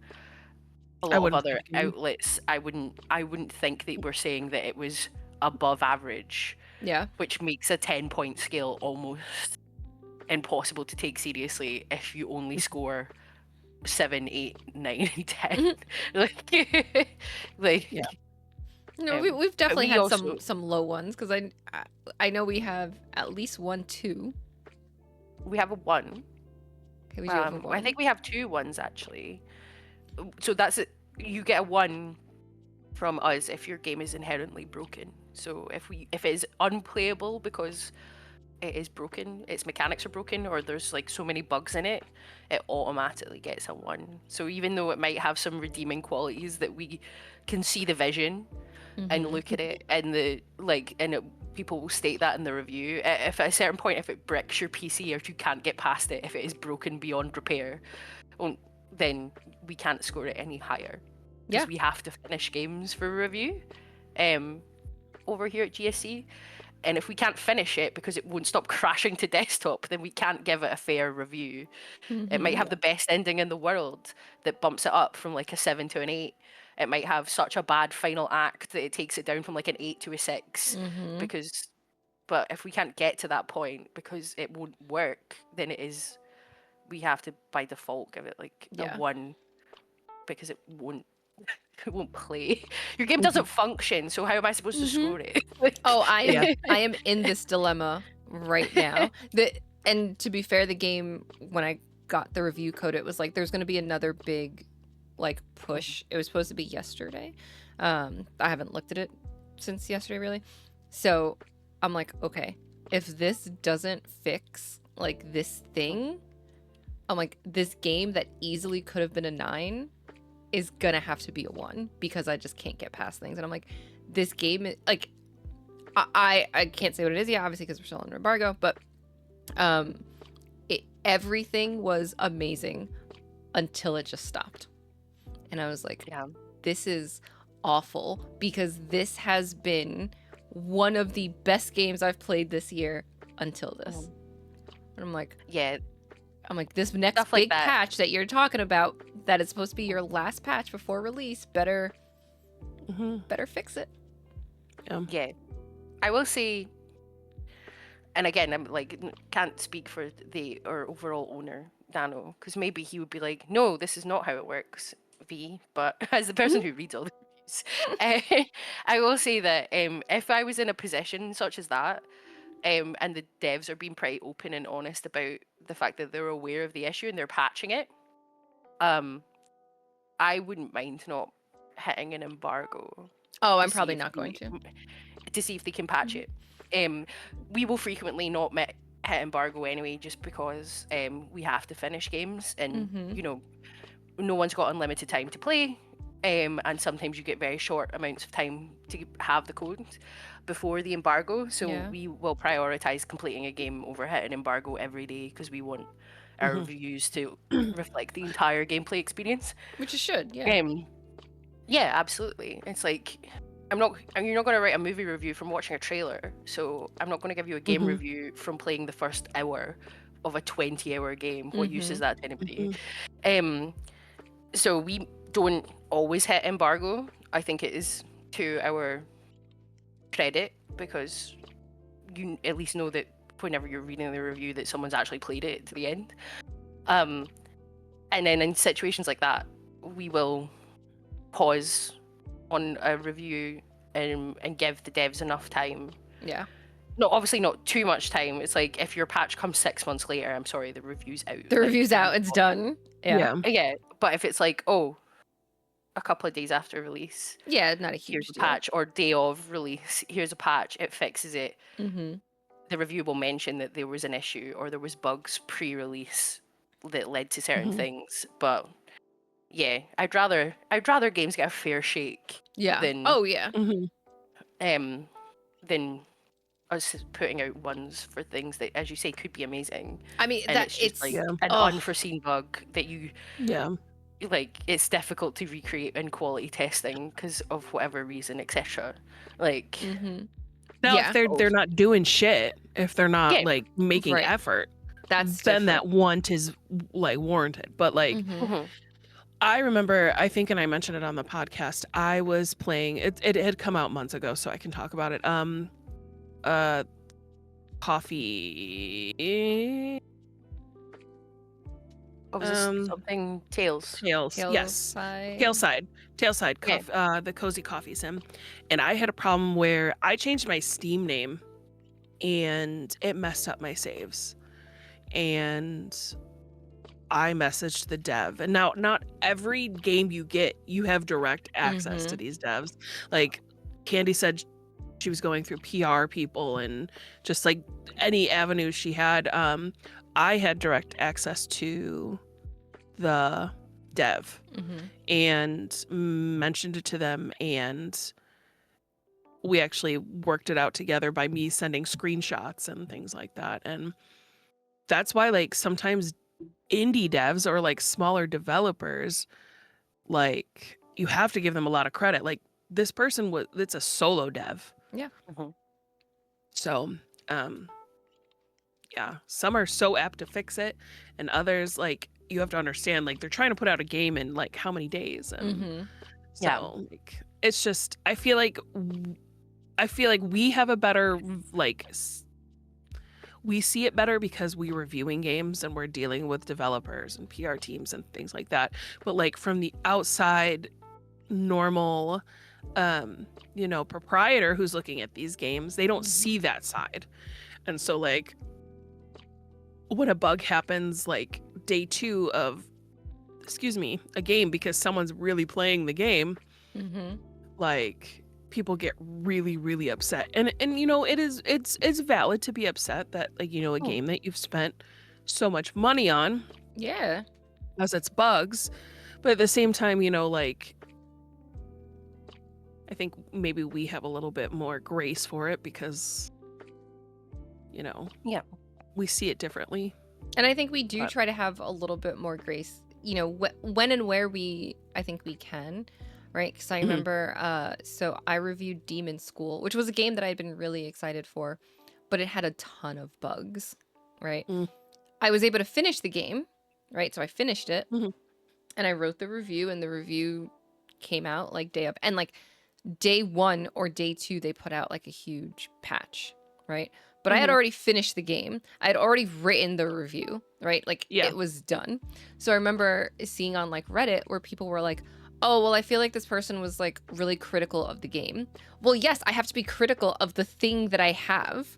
a lot of other outlets, I wouldn't think they were saying that it was above average. Yeah. Which makes a 10-point scale almost impossible to take seriously if you only score 7, 8, 9, and 10. like yeah. No, we've definitely had also, some low ones because I know we have at least 1, 2. We have a 1. Okay, we do have a 1. I think we have 2 1s actually. So that's it. You get a 1 from us if your game is inherently broken. So if it is unplayable because it is broken, its mechanics are broken, or there's like so many bugs in it, it automatically gets a 1. So even though it might have some redeeming qualities that we can see the vision and look at it and people will state that in the review. If at a certain point, if it bricks your PC or if you can't get past it, if it is broken beyond repair, then we can't score it any higher. Because we have to finish games for review over here at GSC. And if we can't finish it because it won't stop crashing to desktop, then we can't give it a fair review. It might have the best ending in the world that bumps it up from like a 7 to an 8. It might have such a bad final act that it takes it down from like an 8 to a 6. But if we can't get to that point because it won't work, then we have to by default give it like a 1 because it won't play. Your game doesn't function, so how am I supposed to score it? I am in this dilemma right now. And to be fair, the game, when I got the review code, it was like there's going to be another big like push. It was supposed to be yesterday. I haven't looked at it since yesterday really. So I'm like, okay, if this doesn't fix like this thing, I'm like, this game that easily could have been a 9 is gonna have to be a 1 because I just can't get past things. And I'm like, this game is like, I can't say what it is yet, obviously because we're still under embargo, but everything was amazing until it just stopped. And I was like, this is awful because this has been one of the best games I've played this year until this. And I'm like, this next Stuff big like that. patch that you're talking about, that it's supposed to be your last patch before release, better fix it. Yeah. I will say, and again, I'm like, can't speak for our overall owner, Dano, because maybe he would be like, no, this is not how it works, V. But as the person who reads all the reviews, I will say that if I was in a position such as that, and the devs are being pretty open and honest about the fact that they're aware of the issue and they're patching it, I wouldn't mind not hitting an embargo. Oh, I'm probably not going to see if they can patch it. We will frequently not hit embargo anyway, just because we have to finish games, and you know, no one's got unlimited time to play, and sometimes you get very short amounts of time to have the code before the embargo. So we will prioritize completing a game over hitting embargo every day because we want our reviews to reflect the entire gameplay experience, which it should. Yeah, absolutely. It's like you're not going to write a movie review from watching a trailer, so I'm not going to give you a game review from playing the first hour of a 20-hour game. What use is that to anybody? So we don't always hit embargo. I think it is to our credit because you at least know that whenever you're reading the review that someone's actually played it to the end. And then in situations like that, we will pause on a review and give the devs enough time no, obviously not too much time. It's like if your patch comes 6 months later, I'm sorry, the review's out. The Like, review's out. It's done. Yeah. Yeah, but if it's like, oh, a couple of days after release, Yeah, not a huge here's a deal. patch, or day of release, here's a patch, it fixes it. Mm-hmm. The review will mention that there was an issue or there was bugs pre-release that led to certain things. But yeah, I'd rather games get a fair shake Yeah. than Oh yeah. than us putting out ones for things that, as you say, could be amazing. I mean, And that it's just like Yeah. an Ugh. unforeseen bug that you Yeah. like. It's difficult to recreate in quality testing because of whatever reason, etc. Like, Mm-hmm. Now, Yeah. if they're not doing shit, if they're not Yeah. like making Right. effort, That's then that different. want is like warranted. But like, Mhm. I remember, I think, and I mentioned it on the podcast. I was playing it. It had come out months ago, so I can talk about it. Coffee. what was this? Something Tales. Tails. Yes. Tailside. Yeah. The cozy coffee sim. And I had a problem where I changed my Steam name, and it messed up my saves. And I messaged the dev. And now, not every game you get, you have direct access to these devs. Like Candy said, she was going through PR people and just like any avenue she had. I had direct access to the dev and mentioned it to them, and we actually worked it out together by me sending screenshots and things like that. And that's why, like, sometimes indie devs or like smaller developers, like, you have to give them a lot of credit. Like, this person it's a solo dev. Yeah. So yeah, some are so apt to fix it, and others, like, you have to understand, like, they're trying to put out a game in like how many days. And so like, it's just, I feel like we have a better, like, we see it better because we're reviewing games and we're dealing with developers and PR teams and things like that. But like, from the outside, normal proprietor who's looking at these games, they don't see that side. And so, like, when a bug happens like day 2 of a game because someone's really playing the game, like, people get really, really upset. And it's valid to be upset that, like, a game that you've spent so much money on has its bugs. But at the same time, like, I think maybe we have a little bit more grace for it because we see it differently. And I think we do try to have a little bit more grace, when and where I think we can, right? Because I remember, so I reviewed Demon School, which was a game that I had been really excited for, but it had a ton of bugs, right? I was able to finish the game, right? So I finished it, and I wrote the review, and the review came out like day up, and like day 1 or day 2, they put out like a huge patch, right? But I had already finished the game. I had already written the review, right? Like, it was done. So I remember seeing on like Reddit where people were like, oh, well, I feel like this person was like really critical of the game. Well, yes, I have to be critical of the thing that I have,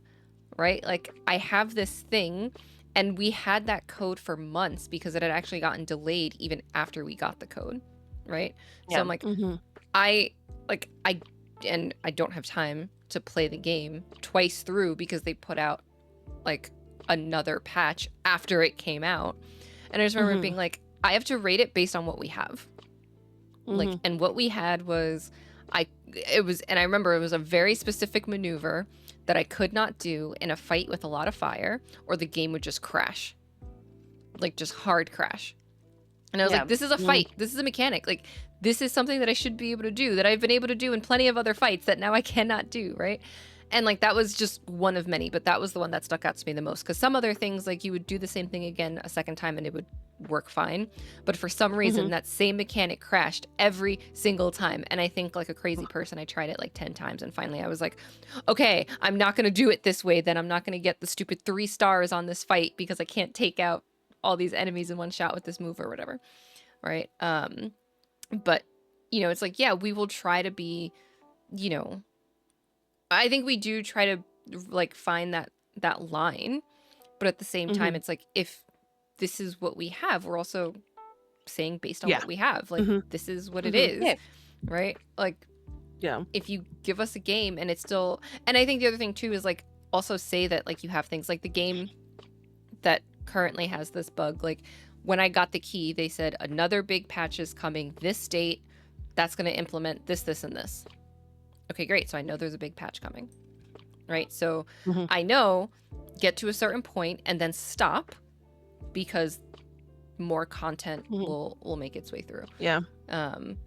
right? Like, I have this thing, and we had that code for months because it had actually gotten delayed even after we got the code, right? So I'm like, I don't have time to play the game twice through because they put out like another patch after it came out. And I just remember being like, I have to rate it based on what we have. Like, and what we had was, I remember it was a very specific maneuver that I could not do in a fight with a lot of fire, or the game would just crash. Like, just hard crash. And I was like, this is a fight. This is a mechanic. Like, this is something that I should be able to do, that I've been able to do in plenty of other fights that now I cannot do, right? And like, that was just one of many, but that was the one that stuck out to me the most. Because some other things, like, you would do the same thing again a second time and it would work fine. But for some reason, that same mechanic crashed every single time. And I think, like a crazy person, I tried it like 10 times. And finally I was like, okay, I'm not going to do it this way. Then I'm not going to get the stupid 3 stars on this fight because I can't take out all these enemies in one shot with this move or whatever. Right. But, it's like, yeah, we will try to be, I think we do try to, like find that line, but at the same time, Mhm. it's like if this is what we have, we're also saying based on Yeah. what we have, like Mhm. this is what it Mhm. is, Yeah. right? Like Yeah. if you give us a game and it's still, and I think the other thing too is like also say that like you have things like the game that currently has this bug, like when I got the key they said another big patch is coming this date that's going to implement this, this, and this. Okay, great, so I know there's a big patch coming, right? So Mhm. I know get to a certain point and then stop because more content Mhm. will make its way through. Yeah.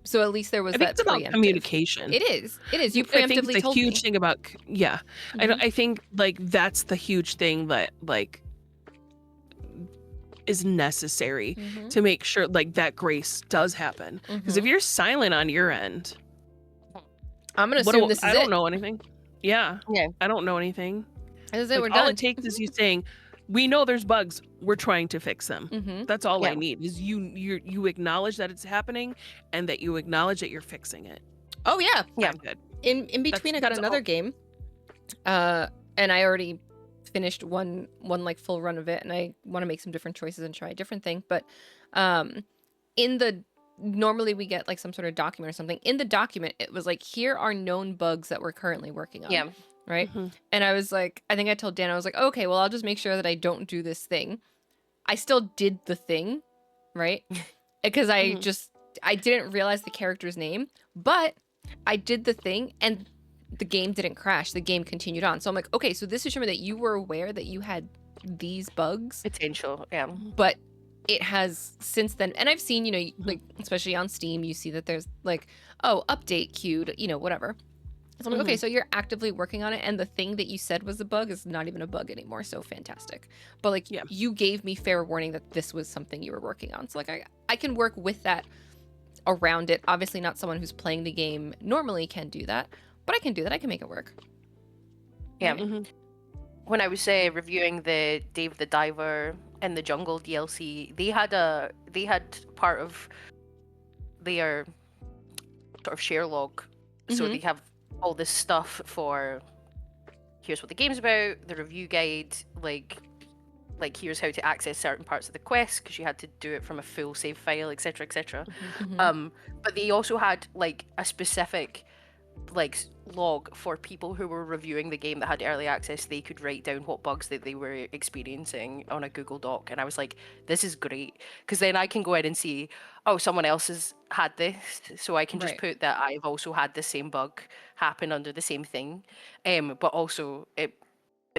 So at least there was I think that it's about preemptive. communication. It is you I think preemptively the told huge me. thing about yeah, Mhm. I think like that's the huge thing that like is necessary Mhm. to make sure like that grace does happen. Because if Mhm. you're silent on your end, I'm gonna what assume this is I don't it. know anything. Yeah, Yeah. I don't know anything. This is it, Like we're all done. it takes is you saying, "We know there's bugs. We're trying to fix them." Mhm. That's all I Yeah. need is you acknowledge that it's happening and that you acknowledge that you're fixing it. Oh yeah. Yeah. I'm good. In between I got That's another all. game. And I already finished one like full run of it and I want to make some different choices and try a different thing, but in the normally we get like some sort of document or something. In the document it was like here are known bugs that we're currently working on. Yeah. Right? Mhm. And I was like, I think I told Dan, I was like, okay, well, I'll just make sure that I don't do this thing. I still did the thing, right? Because Mhm. I didn't realize the character's name, but I did the thing and the game didn't crash. The game continued on. So I'm like, okay, so this is showing that you were aware that you had these bugs, Potential. Yeah. but it has since then. And I've seen, Mhm. like, especially on Steam, you see that there's like, oh, update queued, whatever. So I'm like, okay, Mhm. so you're actively working on it, and the thing that you said was a bug is not even a bug anymore. So fantastic. But like, Yeah. you gave me fair warning that this was something you were working on. So like, I can work with that around it. Obviously, not someone who's playing the game normally can do that, but I can do that. I can make it work. Yeah. Right? Mhm. When I was reviewing the Dave the Diver and the Jungle DLC, they had part of their sort of share log. So Mhm. they have all this stuff for here's what the game's about, the review guide, like here's how to access certain parts of the quest because you had to do it from a full save file, etc., etc. Mhm. But they also had like a specific like log for people who were reviewing the game that had early access. They could write down what bugs that they were experiencing on a Google Doc, and I was like, this is great because then I can go in and see, oh, someone else has had this, so I can just Right. put that I've also had the same bug happen under the same thing. But also it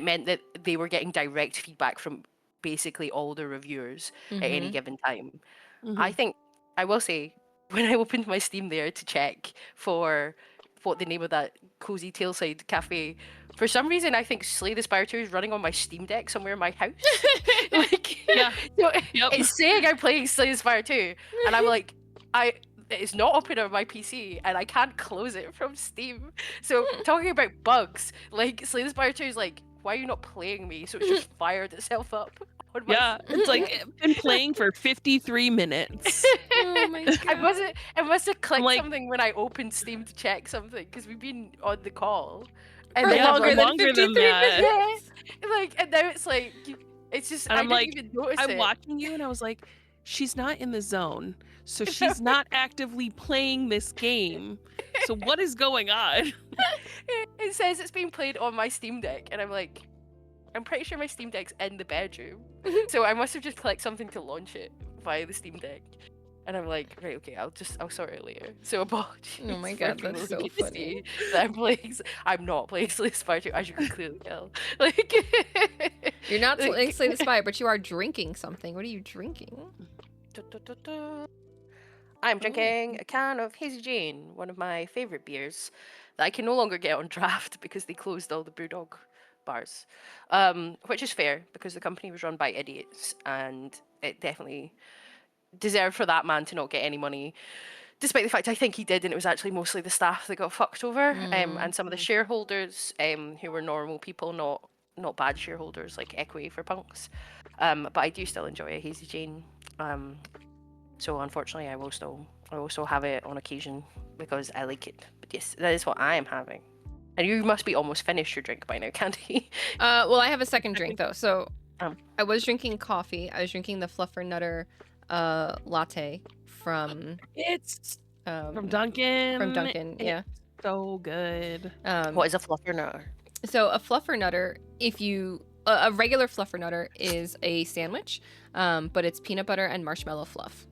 meant that they were getting direct feedback from basically all the reviewers at any Mhm. given time. I Mhm. think I will say when I opened my Steam there to check for what the name of that cozy tailside cafe, for some reason I think Slay the Spire 2 is running on my Steam Deck somewhere in my house. Like, Yeah. so Yep. it's saying I'm playing Slay the Spire 2, and I'm like, it's not open on my PC, and I can't close it from Steam. So talking about bugs, like Slay the Spire 2 is like, why are you not playing me? So it's just fired itself up on my Yeah. It's like it's been playing for 53 minutes. Oh my god. I must have clicked like- something when I opened Steam to check something because we've been on the call. For Yeah, for longer than longer than 53 that. minutes. Like, and now it's like, it's just, And I I'm didn't like, even notice I'm it. watching you and I was like, she's not in the zone. So she's not actively playing this game. So what is going on? It says it's being played on my Steam Deck, and I'm like, I'm pretty sure my Steam Deck's in the bedroom. So I must have just clicked something to launch it via the Steam Deck. And I'm like, right, okay, I'll sort it later. So apologies. Oh my for god, people that's who so get to funny. see that I'm not playing Slay the Spire 2, as you can clearly tell. Like, You're not like- playing Slay the Spire, but you are drinking something. What are you drinking? I'm drinking a can of Hazy Jane, one of my favourite beers that I can no longer get on draft because they closed all the Brewdog bars. Which is fair because the company was run by idiots and it definitely deserved for that man to not get any money. Despite the fact I think he did, and it was actually mostly the staff that got fucked over, and some of the shareholders who were normal people, not bad shareholders like Equity for punks. But I do still enjoy a Hazy Jane. So unfortunately, I will still have it on occasion because I like it. But yes, that is what I am having. And you must be almost finished your drink by now, Candy. Well, I have a second drink though. So Um. I was drinking coffee. I was drinking the Fluffernutter latte from It's from um Duncan. from Dunkin'. Yeah. It's so good. What is a fluffernutter? So a Fluffernutter, if you a regular Fluffernutter is a sandwich, but it's peanut butter and marshmallow fluff.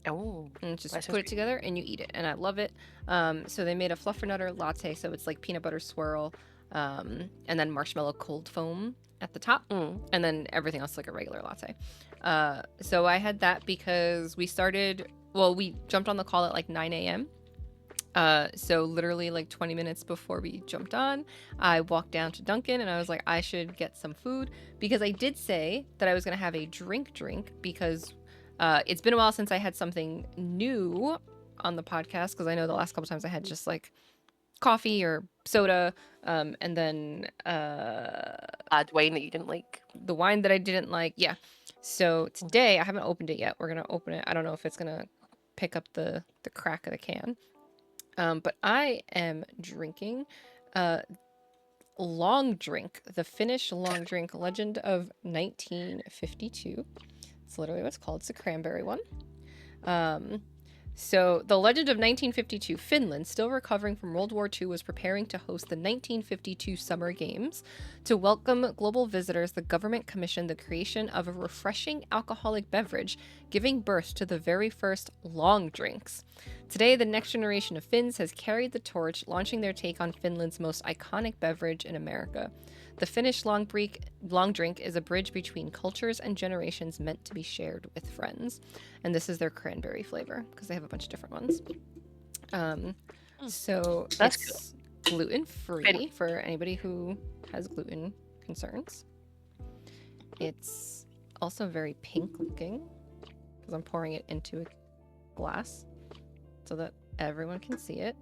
Oh, And just that sounds put it good. together and you eat it, and I love it. So they made a Fluffernutter latte, so it's like peanut butter swirl, and then marshmallow cold foam at the top, and then everything else like a regular latte. So I had that because we jumped on the call at like 9 a.m. So literally like 20 minutes before we jumped on, I walked down to Dunkin' and I was like, I should get some food because I did say that I was gonna have a drink because it's been a while since I had something new on the podcast because I know the last couple times I had just like coffee or soda, and then Bad wine that you didn't like. the wine that I didn't like. Yeah. So today I haven't opened it yet. We're gonna open it. I don't know if it's gonna pick up the crack of the can. But I am drinking long drink, the Finnish long drink, Legend of 1952. It's literally what it's called. It's a cranberry one. So the Legend of 1952, Finland, still recovering from World War II, was preparing to host the 1952 Summer Games. To welcome global visitors, the government commissioned the creation of a refreshing alcoholic beverage, giving birth to the very first long drinks. Today, the next generation of Finns has carried the torch, launching their take on Finland's most iconic beverage in America. The Finnish long drink is a bridge between cultures and generations meant to be shared with friends. And this is their cranberry flavor because they have a bunch of different ones. So That's it's gluten-free for anybody who has gluten concerns. It's also very pink looking because I'm pouring it into a glass so that everyone can see it.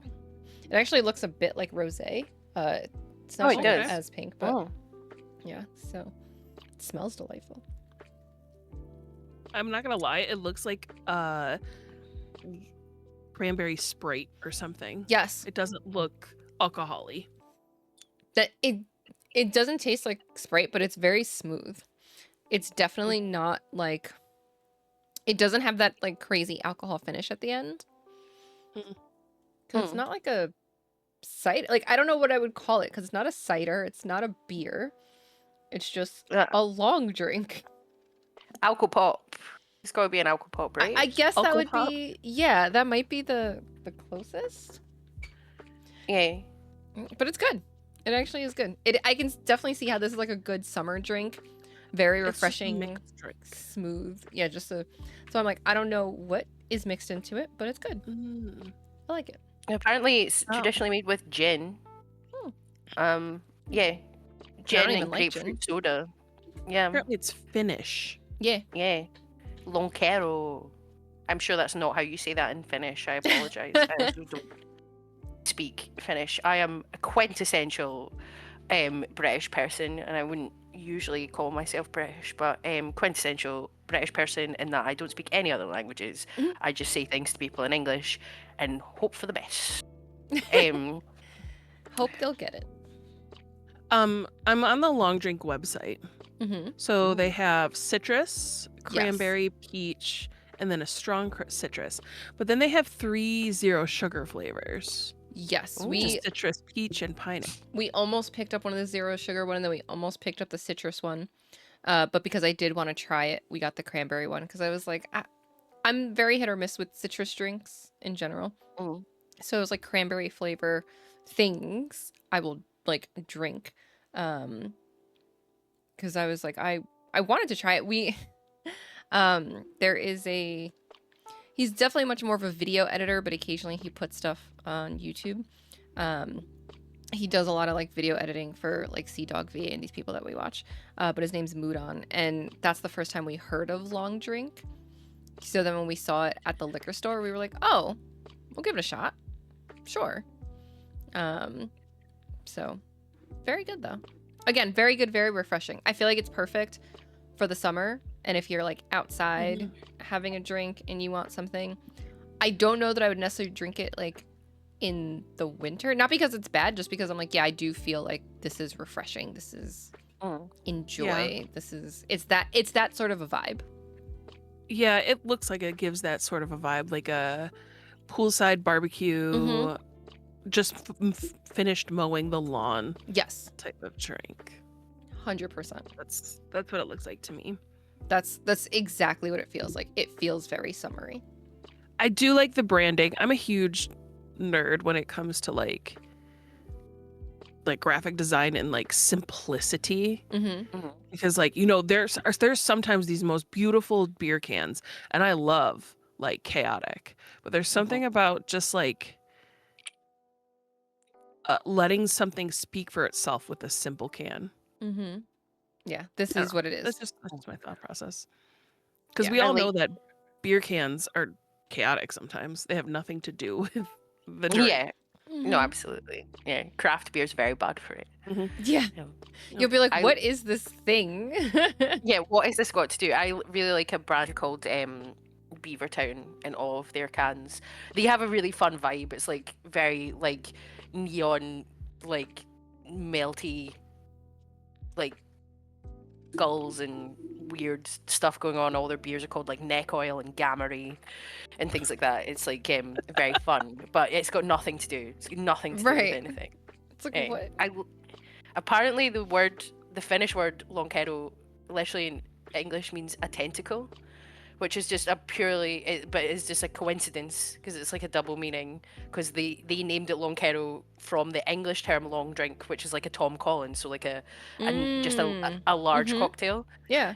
It actually looks a bit like rosé. It's not it does. as pink, but yeah, so it smells delightful. I'm not gonna lie, it looks like cranberry Sprite or something. Yes, It doesn't look alcohol-y. that it doesn't taste like Sprite, but it's very smooth. It's definitely not like, it doesn't have that like crazy alcohol finish at the end. Because it's not like a cider, like I don't know what I would call it because it's not a cider, it's not a beer, it's just a long drink. Alco pop. It's got to be an alco pop, right? I guess that would Alco-pop? be, yeah, that might be the closest. Yeah. But it's good. It actually is good. I can definitely see how this is like a good summer drink. Very It's just a refreshing, mixed drink. smooth. Yeah, so I'm like, I don't know what is mixed into it, but it's good. I like it. Apparently, it's Oh. traditionally made with gin. Yeah, I gin don't even and like grapefruit gin. soda. Yeah, Apparently it's Finnish. Yeah. yeah. Lonkero. I'm sure that's not how you say that in Finnish. I apologize. I also don't speak Finnish. I am a quintessential British person, and I wouldn't usually call myself British, but quintessential British person in that I don't speak any other languages. I just say things to people in English and hope for the best. Hope they'll get it. I'm on the long drink website. So they have citrus, cranberry, peach, and then a strong citrus. But then they have 3 zero sugar flavors. Yes, Citrus, peach, and pineapple. we almost picked up one of the zero sugar one, and then we almost picked up the citrus one. But because I did want to try it, we got the cranberry one because I was like, I'm very hit or miss with citrus drinks in general. So it was like cranberry flavor things I will like drink. Because I was like, I wanted to try it. There is he's definitely much more of a video editor, but occasionally he puts stuff on YouTube. He does a lot of like video editing for like Sea Dog VA and these people that we watch. But his name's Moodon, and that's the first time we heard of long drink. So then when we saw it at the liquor store, we were like, oh, we'll give it a shot. Sure. So very good though. Again, very good, very refreshing. I feel like it's perfect for the summer. And if you're like outside having a drink and you want something, I don't know that I would necessarily drink it like in the winter. Not because it's bad, just because I'm like, yeah, I do feel like this is refreshing. This is enjoy. This is it's that sort of a vibe. Yeah, it looks like it gives that sort of a vibe, like a poolside barbecue, just finished mowing the lawn Yes, type of drink. 100%. That's what it looks like to me. That's exactly what it feels like. It feels very summery. I do like the branding. I'm a huge nerd when it comes to like graphic design and like simplicity, because like, you know, there's sometimes these most beautiful beer cans, and I love like chaotic, but there's something about just like letting something speak for itself with a simple can. Yeah, this is what it is. That's just my thought process, because Yeah. we all And, know like- that beer cans are chaotic sometimes. They have nothing to do with the drink. Yeah. No, absolutely. Yeah, craft beer is very bad for it. Yeah. Yeah. You'll be like, I- what is this thing? Yeah, what has this got to do? I really like a brand called Beavertown in all of their cans. They have a really fun vibe. It's like very like neon, like melty, like skulls and weird stuff going on. All their beers are called like Neck Oil and Gamma Ray and things like that. It's like very fun, but it's got nothing to do. It's got nothing to do Right. with anything. It's like, what? Apparently the Finnish word lonkero literally in English means a tentacle, which is just but it's just a coincidence because it's like a double meaning, because they named it lonkero from the English term long drink, which is like a Tom Collins, so like just a large cocktail. Yeah.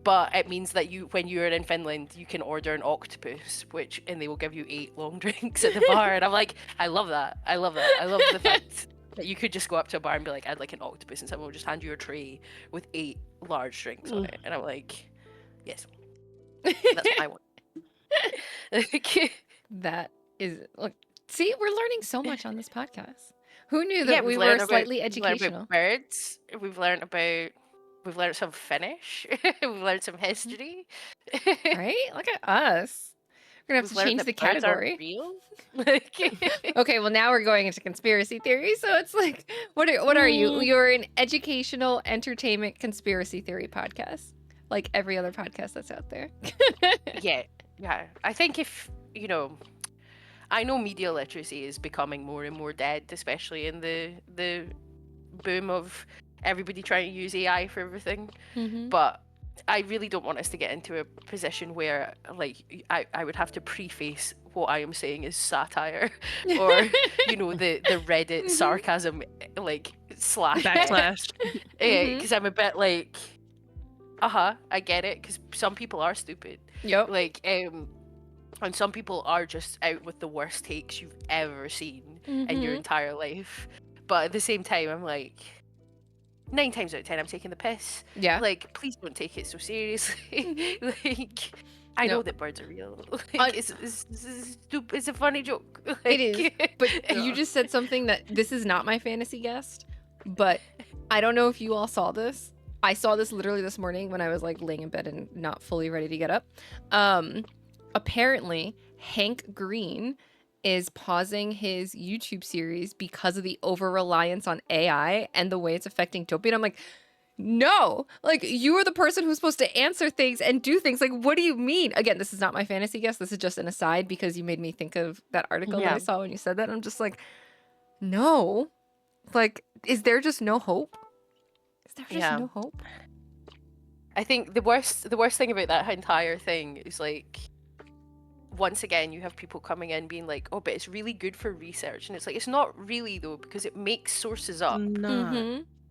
But it means that when you're in Finland, you can order an octopus, and they will give you 8 long drinks at the bar. And I'm like, I love that. I love the fact that you could just go up to a bar and be like, I'd like an octopus, and someone will just hand you a tray with 8 large drinks on it. And I'm like, yes, that's what I want. That is, look, see, we're learning so much on this podcast. Who knew that we we've were learned slightly We've learned educational? about birds. We've learned some Finnish. We've learned some history. Right? Look at us. We're gonna have We've to learned change that the birds aren't category. real. Okay, well now we're going into conspiracy theory. So it's like, what are you? You're an educational entertainment conspiracy theory podcast, like every other podcast that's out there. yeah. I think I know media literacy is becoming more and more dead, especially in the boom of everybody trying to use AI for everything. But I really don't want us to get into a position where like I would have to preface what I am saying is satire, or the Reddit sarcasm like slash Backslash. because I'm a bit like I get it, because some people are stupid. Yep. Like and some people are just out with the worst takes you've ever seen in your entire life. But at the same time, I'm like, 9 times out of 10, I'm taking the piss. Yeah. Like, please don't take it so seriously. Like, I know that birds are real. Like, it's a funny joke. Like, It is. But you just said something that this is not my fantasy guest, but I don't know if you all saw this. I saw this literally this morning when I was like laying in bed and not fully ready to get up. Apparently, Hank Green is pausing his YouTube series because of the over-reliance on AI and the way it's affecting Dopey. And I'm like, no, like, you are the person who's supposed to answer things and do things. Like, what do you mean? Again, this is not my fantasy guess. This is just an aside because you made me think of that article that I saw when you said that. I'm just like, no. Like, is there just no hope? Is there just no hope? I think the worst thing about that entire thing is like, once again, you have people coming in being like, oh, but it's really good for research. And it's like, it's not really, though, because it makes sources up.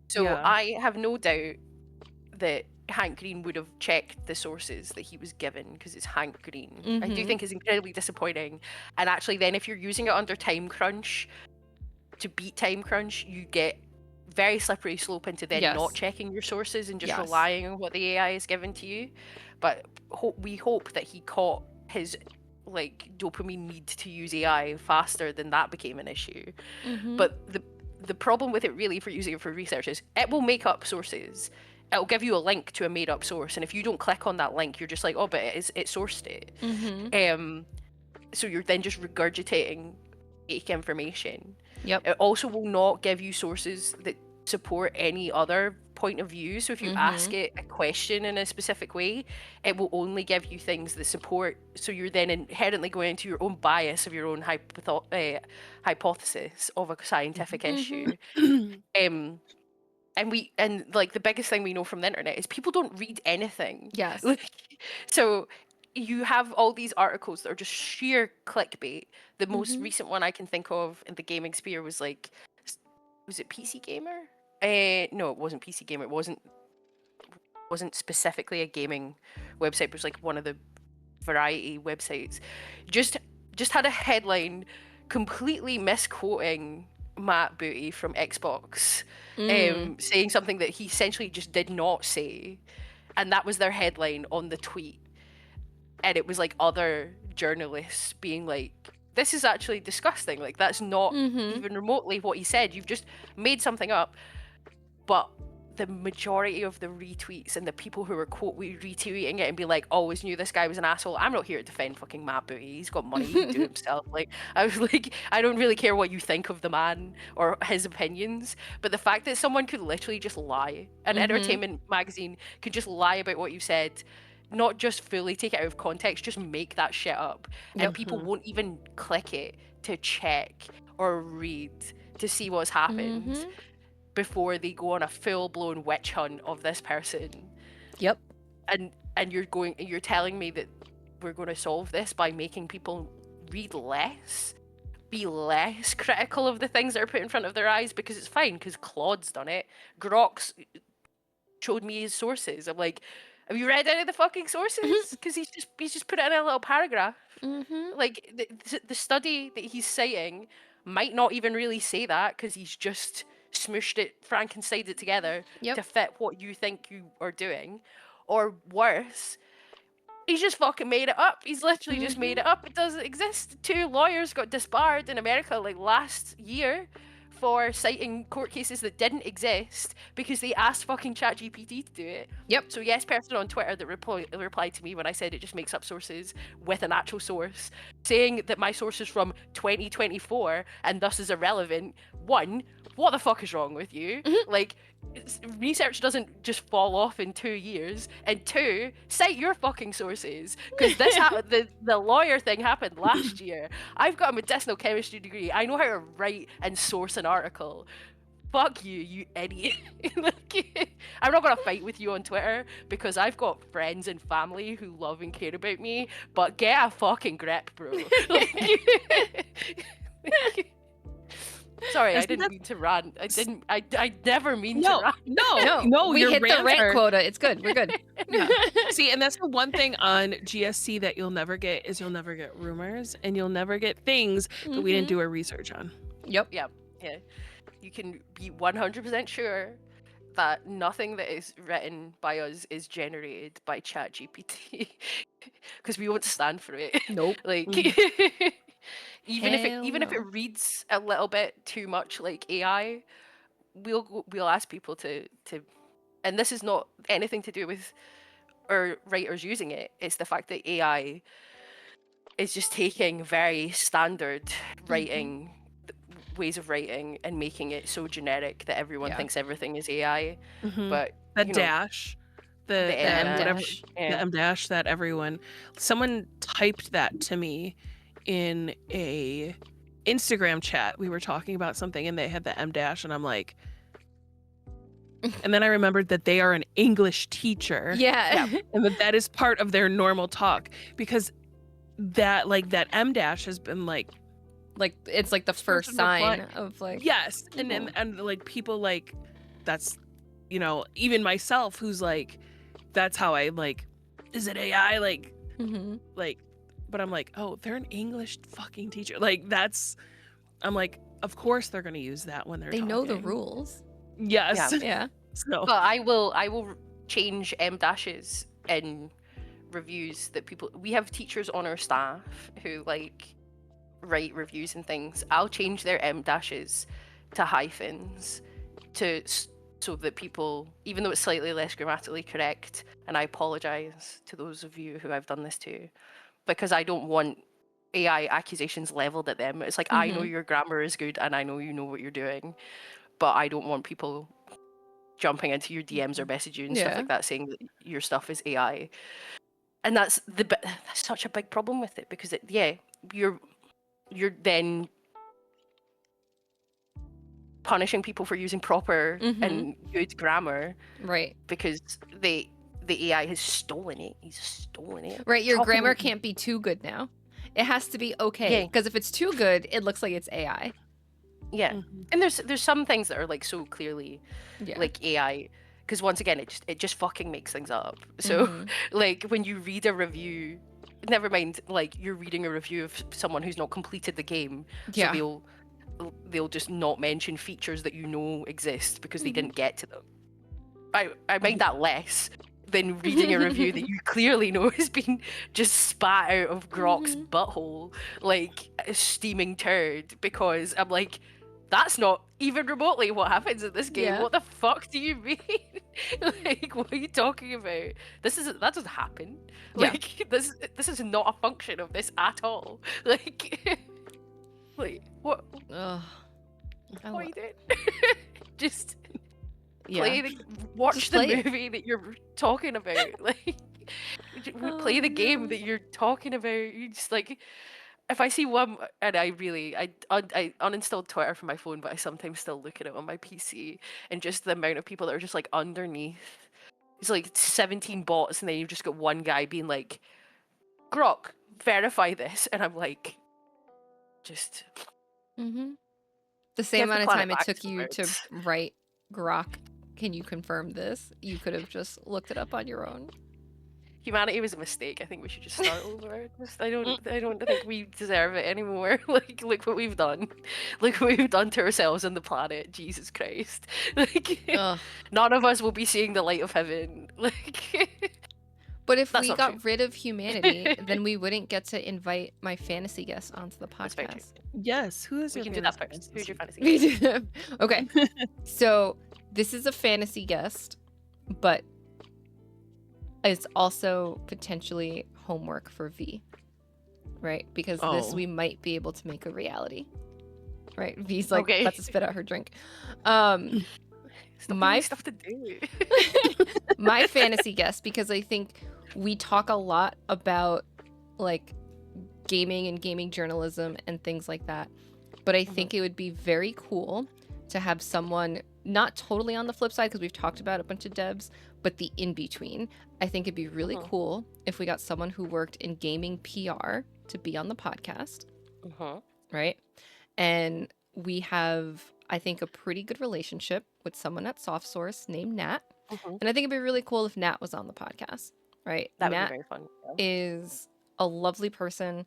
So I have no doubt that Hank Green would have checked the sources that he was given, because it's Hank Green. I do think it's incredibly disappointing. And actually, then if you're using it under time crunch to beat time crunch, you get very slippery slope into then not checking your sources and just relying on what the AI is given to you. But we hope that he caught his like dopamine need to use AI faster than that became an issue. But the problem with it really for using it for research is it will make up sources. It'll give you a link to a made up source, and if you don't click on that link, you're just like, oh, but it sourced it. So you're then just regurgitating fake information. Yep. It also will not give you sources that support any other point of view. So if you ask it a question in a specific way, it will only give you things that support. So you're then inherently going into your own bias of your own hypothesis of a scientific issue. And like the biggest thing we know from the internet is people don't read anything. Yes. So you have all these articles that are just sheer clickbait. The most recent one I can think of in the gaming sphere was like, was it PC Gamer? No, it wasn't PC Gamer. It wasn't specifically a gaming website. It was like one of the variety websites. Just had a headline completely misquoting Matt Booty from Xbox, saying something that he essentially just did not say, and that was their headline on the tweet. And it was like other journalists being like, this is actually disgusting, like that's not even remotely what he said, you've just made something up. But the majority of the retweets and the people who were quote retweeting it and be like, always knew this guy was an asshole. I'm not here to defend fucking Matt Booty. He's got money, he can do it himself. Like, I was like, I don't really care what you think of the man or his opinions, but the fact that someone could literally just lie, an entertainment magazine could just lie about what you said, not just fully take it out of context, just make that shit up, and people won't even click it to check or read to see what's happened before they go on a full-blown witch hunt of this person. Yep. And you're telling me that we're going to solve this by making people read less, be less critical of the things that are put in front of their eyes, because it's fine, because Claude's done it. Grok's showed me his sources. I'm like, have you read any of the fucking sources? Because he's just put it in a little paragraph. Like the study that he's citing might not even really say that, because he's just smooshed it, Frankensteined it together to fit what you think you are doing. Or worse, he's just fucking made it up. He's literally just made it up. It doesn't exist. 2 lawyers got disbarred in America like last year for citing court cases that didn't exist because they asked fucking ChatGPT to do it. Yep. So yes, person on Twitter that replied to me when I said it just makes up sources with an actual source, saying that my source is from 2024 and thus is irrelevant. One, what the fuck is wrong with you? Like, research doesn't just fall off in 2 years. And 2, cite your fucking sources, because this happened. The lawyer thing happened last year. I've got a medicinal chemistry degree. I know how to write and source an article. Fuck you, you idiot. Like, I'm not gonna fight with you on Twitter because I've got friends and family who love and care about me. But get a fucking grip, bro. Sorry, I didn't mean to rant. I never mean to rant. No, we your hit the rants rant are- quota. It's good. We're good. Yeah. See, and that's the one thing on GSC that you'll never get is you'll never get rumors and you'll never get things that we didn't do our research on. Yep. Yeah. You can be 100% sure that nothing that is written by us is generated by ChatGPT, because we won't stand for it. Nope. Like, even if it reads a little bit too much like AI, we'll ask people to, and this is not anything to do with our writers using it. It's the fact that AI is just taking very standard writing ways of writing and making it so generic that everyone thinks everything is AI. But The you know, dash, the M whatever, dash, the M dash that someone typed that to me in a Instagram chat. We were talking about something and they had the M dash and I'm like, and then I remembered that they are an English teacher. Yeah. And that is part of their normal talk, because that M dash has been like it's like the first sign of like yes, and like people like that's, you know, even myself who's like, that's how I like, is it AI, like like, but I'm like, oh, they're an English fucking teacher, like that's, I'm like, of course they're gonna use that when they're they talking. know the rules. Yes. Yeah. So but I will change M dashes in reviews that people, we have teachers on our staff who like write reviews and things. I'll change their M dashes to hyphens so that people, even though it's slightly less grammatically correct, and I apologize to those of you who I've done this to, because I don't want AI accusations leveled at them. It's like, I know Mhm. your grammar is good and I know you know what you're doing, but I don't want people jumping into your DMs or messaging you and stuff Yeah. like that saying that your stuff is AI. And that's such a big problem with it, because you're then punishing people for using proper Mhm. and good grammar Right. because the AI has stolen it. He's stolen it. Right. Your Chopping- grammar can't be too good now. It has to be okay. Yeah. Because if it's too good, it looks like it's AI. Yeah. Mhm. And there's some things that are like so clearly Yeah. like AI, because once again it just fucking makes things up. So Mhm. like when you read a review, never mind like you're reading a review of someone who's not completed the game, so Yeah. they'll just not mention features that you know exist because they Mhm. didn't get to them. I mind that less than reading a review that you clearly know has been just spat out of Grok's Mhm. butthole like a steaming turd, because I'm like, that's not even remotely what happens in this game. Yeah. What the fuck do you mean? Like, what are you talking about? That doesn't happen. Yeah. Like, this is not a function of this at all. Like, like what Ugh. what are you doing? Just Yeah. watch Just the play it. movie that you're talking about. Like, play the game no. that you're talking about. You just like, if I see one, and I uninstalled Twitter from my phone, but I sometimes still look at it on my PC, and just the amount of people that are just like underneath. It's like 17 bots, and then you've just got one guy being like, "Grok, verify this," and I'm like, just Mm-hmm. The same give the amount of planet time it back took some you to words. write Grok, can you confirm this? You could have just looked it up on your own. Humanity was a mistake. I think we should just start over. I don't think we deserve it anymore. Like, look what we've done. Look what we've done to ourselves and the planet. Jesus Christ. Like, Ugh. none of us will be seeing the light of heaven. Like, But if that's we not true. got rid of humanity, then we wouldn't get to invite my fantasy guests onto the That's very true. podcast. Yes. Who is We your can do that fantasy first. guest Who's your this fantasy? Okay. So this is a fantasy guest, but it's also potentially homework for V, right? Because this Oh. we might be able to make a reality, right? V's like Okay. about to spit out her drink. Stop giving My me stuff to do. my fantasy guest, because I think we talk a lot about like gaming and gaming journalism and things like that, but I think it would be very cool to have someone not totally on the flip side, because we've talked about a bunch of devs, but the in between. I think it'd be really cool if we got someone who worked in gaming PR to be on the podcast, right? And we have, I think, a pretty good relationship with someone at SoftSource named Nat. And I think it'd be really cool if Nat was on the podcast, right? That would be Nat very fun. Yeah. is a lovely person.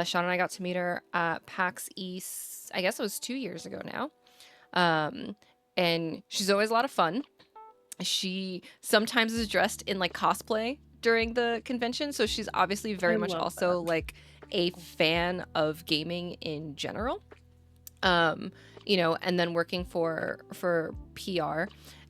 Sean and I got to meet her at PAX East, I guess it was 2 years ago now. And she's always a lot of fun. She sometimes is dressed in like cosplay during the convention, so she's obviously very I much love also that. like a fan of gaming in general. You know, and then working for PR.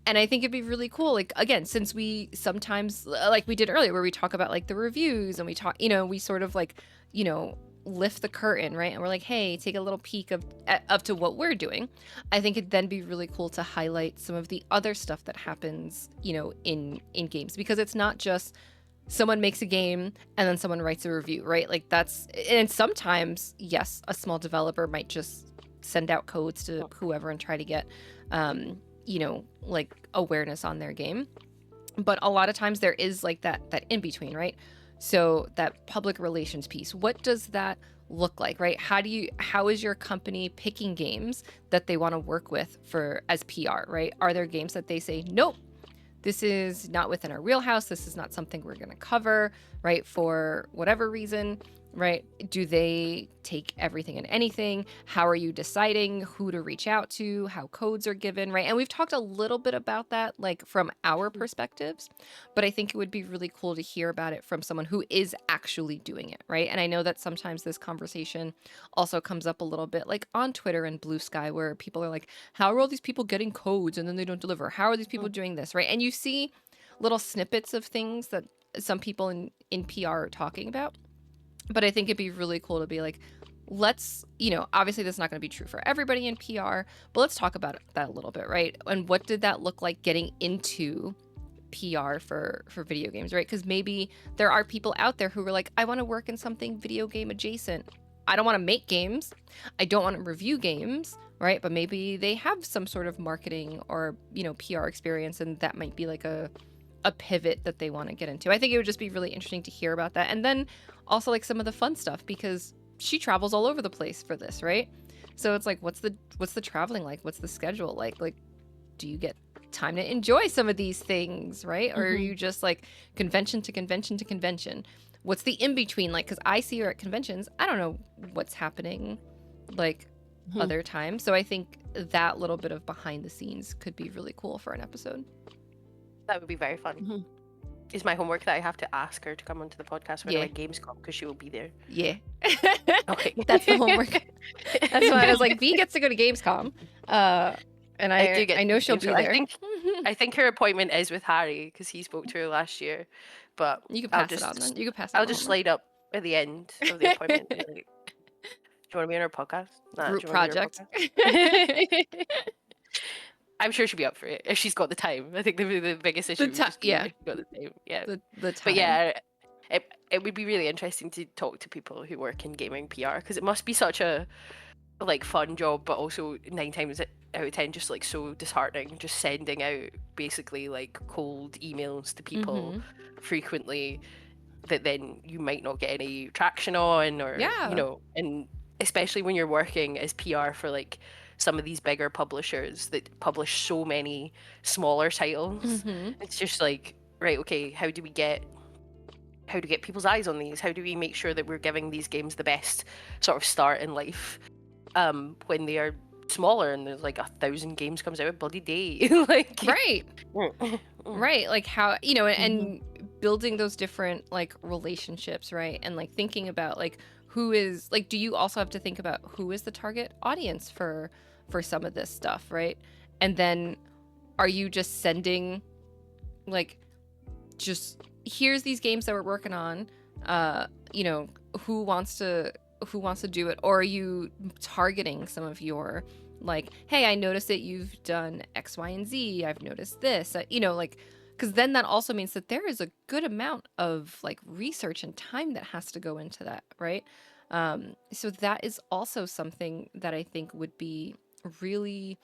And I think it'd be really cool, like, again, since we sometimes, like we did earlier, where we talk about like the reviews and we talk, you know, we sort of like, you know, lift the curtain, right? And we're like, hey, take a little peek of up to what we're doing. I think it'd then be really cool to highlight some of the other stuff that happens, you know, in games, because it's not just someone makes a game and then someone writes a review, right? Like that's, and sometimes, yes, a small developer might just send out codes to whoever and try to get, you know, like awareness on their game. But a lot of times there is like that in between, right? So that public relations piece, what does that look like, right? How is your company picking games that they want to work with for as PR, right? Are there games that they say, nope, this is not within our wheelhouse, this is not something we're going to cover, right? For whatever reason, right? Do they take everything and anything? How are you deciding who to reach out to, how codes are given, right? And we've talked a little bit about that, like from our perspectives, but I think it would be really cool to hear about it from someone who is actually doing it, right? And I know that sometimes this conversation also comes up a little bit like on Twitter and Blue Sky, where people are like, how are all these people getting codes and then they don't deliver? How are these people doing this, right? And you see little snippets of things that some people in PR are talking about. But I think it'd be really cool to be like, let's, obviously this is not going to be true for everybody in PR, but let's talk about that a little bit, right? And what did that look like getting into PR for video games, right? Because maybe there are people out there who are like, I want to work in something video game adjacent. I don't want to make games. I don't want to review games, right? But maybe they have some sort of marketing or, PR experience, and that might be like a pivot that they want to get into. I think it would just be really interesting to hear about that. And then also like some of the fun stuff, because she travels all over the place for this, right? So it's like, what's the traveling like? What's the schedule like? Like, do you get time to enjoy some of these things, right? Or are you just like convention to convention to convention? What's the in between like? Because I see her at conventions, I don't know what's happening like other times. So I think that little bit of behind the scenes could be really cool for an episode. That would be very fun. It's my homework that I have to ask her to come onto the podcast when I'm at Gamescom, because she will be there. Yeah. Okay. That's the homework. That's why I was like, V gets to go to Gamescom. And I know she'll be there. I think her appointment is with Harry, because he spoke to her last year. But you can pass it on then. You can pass it I'll just slide up at the end of the appointment. And like, do you want to be on our podcast? Nah, group project. I'm sure she'll be up for it if she's got the time. I think the biggest issue is just if she's got the time. Yeah. The time. But yeah, it would be really interesting to talk to people who work in gaming PR, because it must be such a like fun job, but also 9 times out of 10 just like so disheartening, just sending out basically like cold emails to people frequently that then you might not get any traction on, or and especially when you're working as PR for like some of these bigger publishers that publish so many smaller titles. It's just like, right, okay, how do we get people's eyes on these? How do we make sure that we're giving these games the best sort of start in life when they are smaller and there's like 1,000 games comes out a bloody day? Like, right, like how, and building those different like relationships, right? And like thinking about like who is like, do you also have to think about who is the target audience for some of this stuff, right? And then are you just sending like, just here's these games that we're working on, who wants to do it? Or are you targeting some of your like, hey, I noticed that you've done X, Y, and Z, I've noticed this, like, because then that also means that there is a good amount of like research and time that has to go into that, right? So that is also something that I think would be really